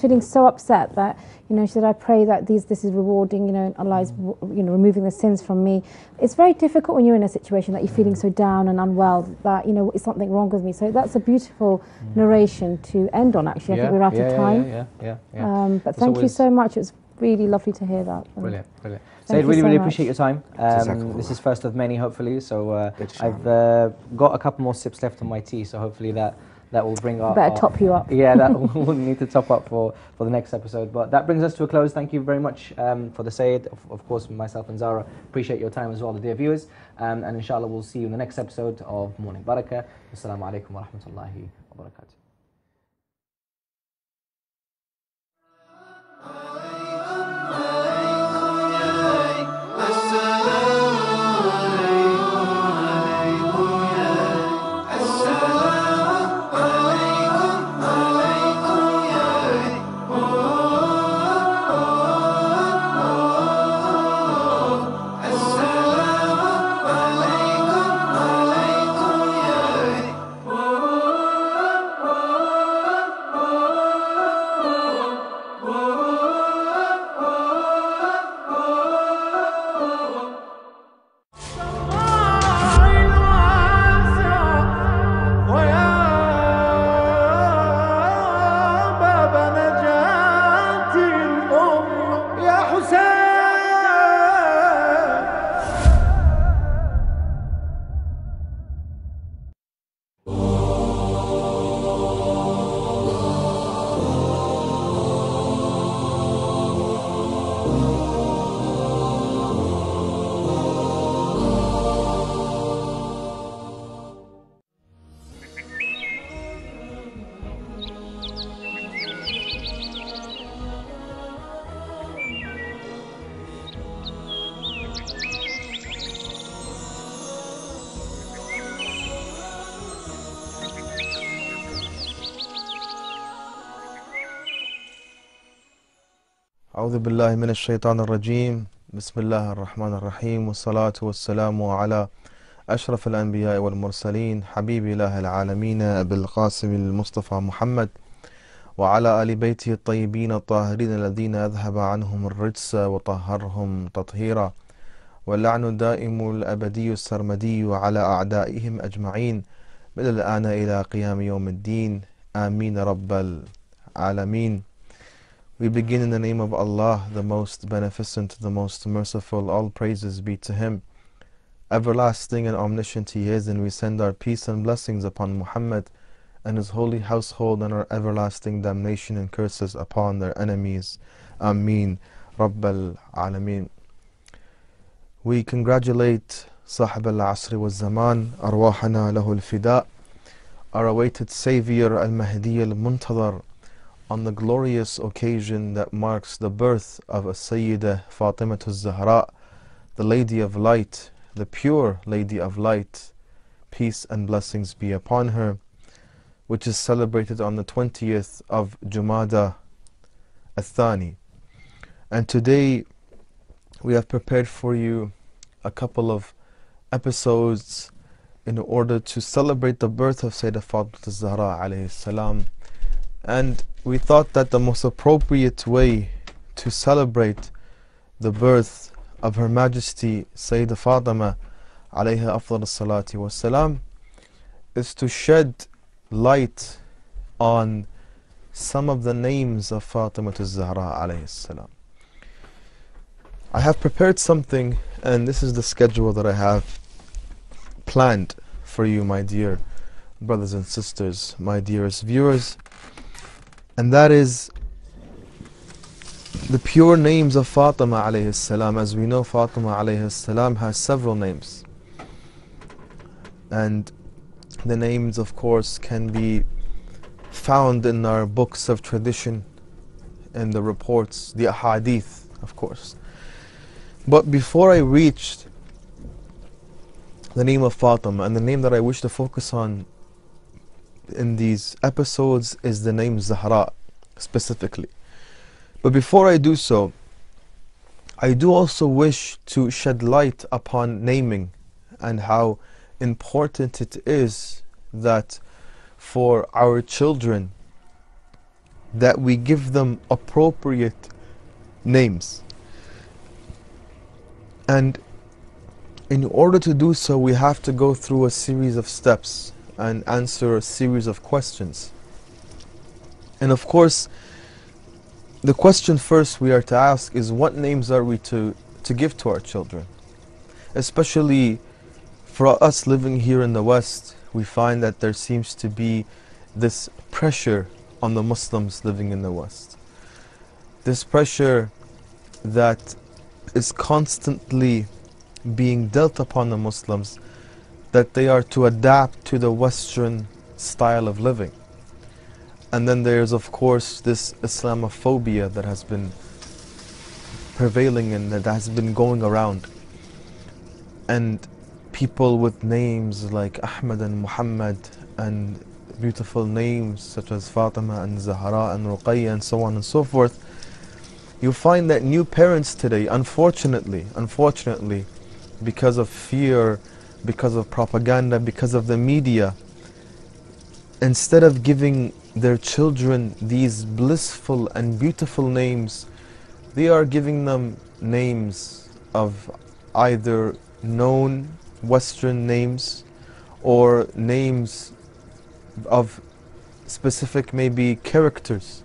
feeling so upset that, she said, I pray that this is rewarding, Allah is, removing the sins from me. It's very difficult when you're in a situation that you're feeling so down and unwell that, is something wrong with me. So that's a beautiful narration to end on, actually. I think we're out of time. But thank you so much. It's really lovely to hear that. Brilliant. Thank Said, you really so appreciate your time. This is first of many, hopefully. So I've got a couple more sips left on my tea, so hopefully that will bring our... Better top you up. Yeah, that we'll need to top up for the next episode. But that brings us to a close. Thank you very much for the Sayyid. Of course, myself and Zahra appreciate your time as well, the dear viewers. And inshallah, we'll see you in the next episode of Morning Baraka. Assalamu alaikum wa rahmatullahi wa barakatuh. أعوذ بالله من الشيطان الرجيم بسم الله الرحمن الرحيم والصلاة والسلام على أشرف الأنبياء والمرسلين حبيب إله العالمين أبي القاسم المصطفى محمد وعلى آل بيته الطيبين الطاهرين الذين أذهب عنهم الرجس وطهرهم تطهيرا واللعن الدائم الأبدي السرمدي على أعدائهم أجمعين من الآن إلى قيام يوم الدين آمين رب العالمين. We begin in the name of Allah, the most beneficent, the most merciful. All praises be to Him. Everlasting and omniscient He is, and we send our peace and blessings upon Muhammad and his holy household, and our everlasting damnation and curses upon their enemies. Ameen. Rabbal Alameen. We congratulate Sahib al-Asr wa Zaman, Arwahana lahu al-Fida, our awaited Savior al-Mahdi al-Muntadhar, on the glorious occasion that marks the birth of a Sayyidah Fatimah al-Zahra, the Lady of Light, the pure Lady of Light, peace and blessings be upon her, which is celebrated on the 20th of Jumada al-Thani. And today we have prepared for you a couple of episodes in order to celebrate the birth of Sayyidah Fatimah al-Zahra alayhi salam. And we thought that the most appropriate way to celebrate the birth of Her Majesty Sayyidah Fatima alayha afdal salati wa salam is to shed light on some of the names of Fatima al-Zahra alayhi salam. I have prepared something, and this is the schedule that I have planned for you, my dear brothers and sisters, my dearest viewers. And that is the pure names of Fatima alayhi salam. As we know, Fatima alayhi salam has several names. And the names, of course, can be found in our books of tradition, in the reports, the ahadith, of course. But before I reached the name of Fatima, and the name that I wish to focus on in these episodes is the name Zahra specifically. But before I do so, I do also wish to shed light upon naming and how important it is that for our children that we give them appropriate names. And in order to do so, we have to go through a series of steps and answer a series of questions. And of course, the question first we are to ask is, what names are we to give to our children? Especially for us living here in the West, we find that there seems to be this pressure on the Muslims living in the West. This pressure that is constantly being dealt upon the Muslims, that they are to adapt to the Western style of living. And then there's of course this Islamophobia that has been prevailing and that has been going around. And people with names like Ahmad and Muhammad and beautiful names such as Fatima and Zahra and Ruqayya and so on and so forth, you find that new parents today, unfortunately, because of fear, because of propaganda, because of the media, instead of giving their children these blissful and beautiful names, they are giving them names of either known Western names or names of specific maybe characters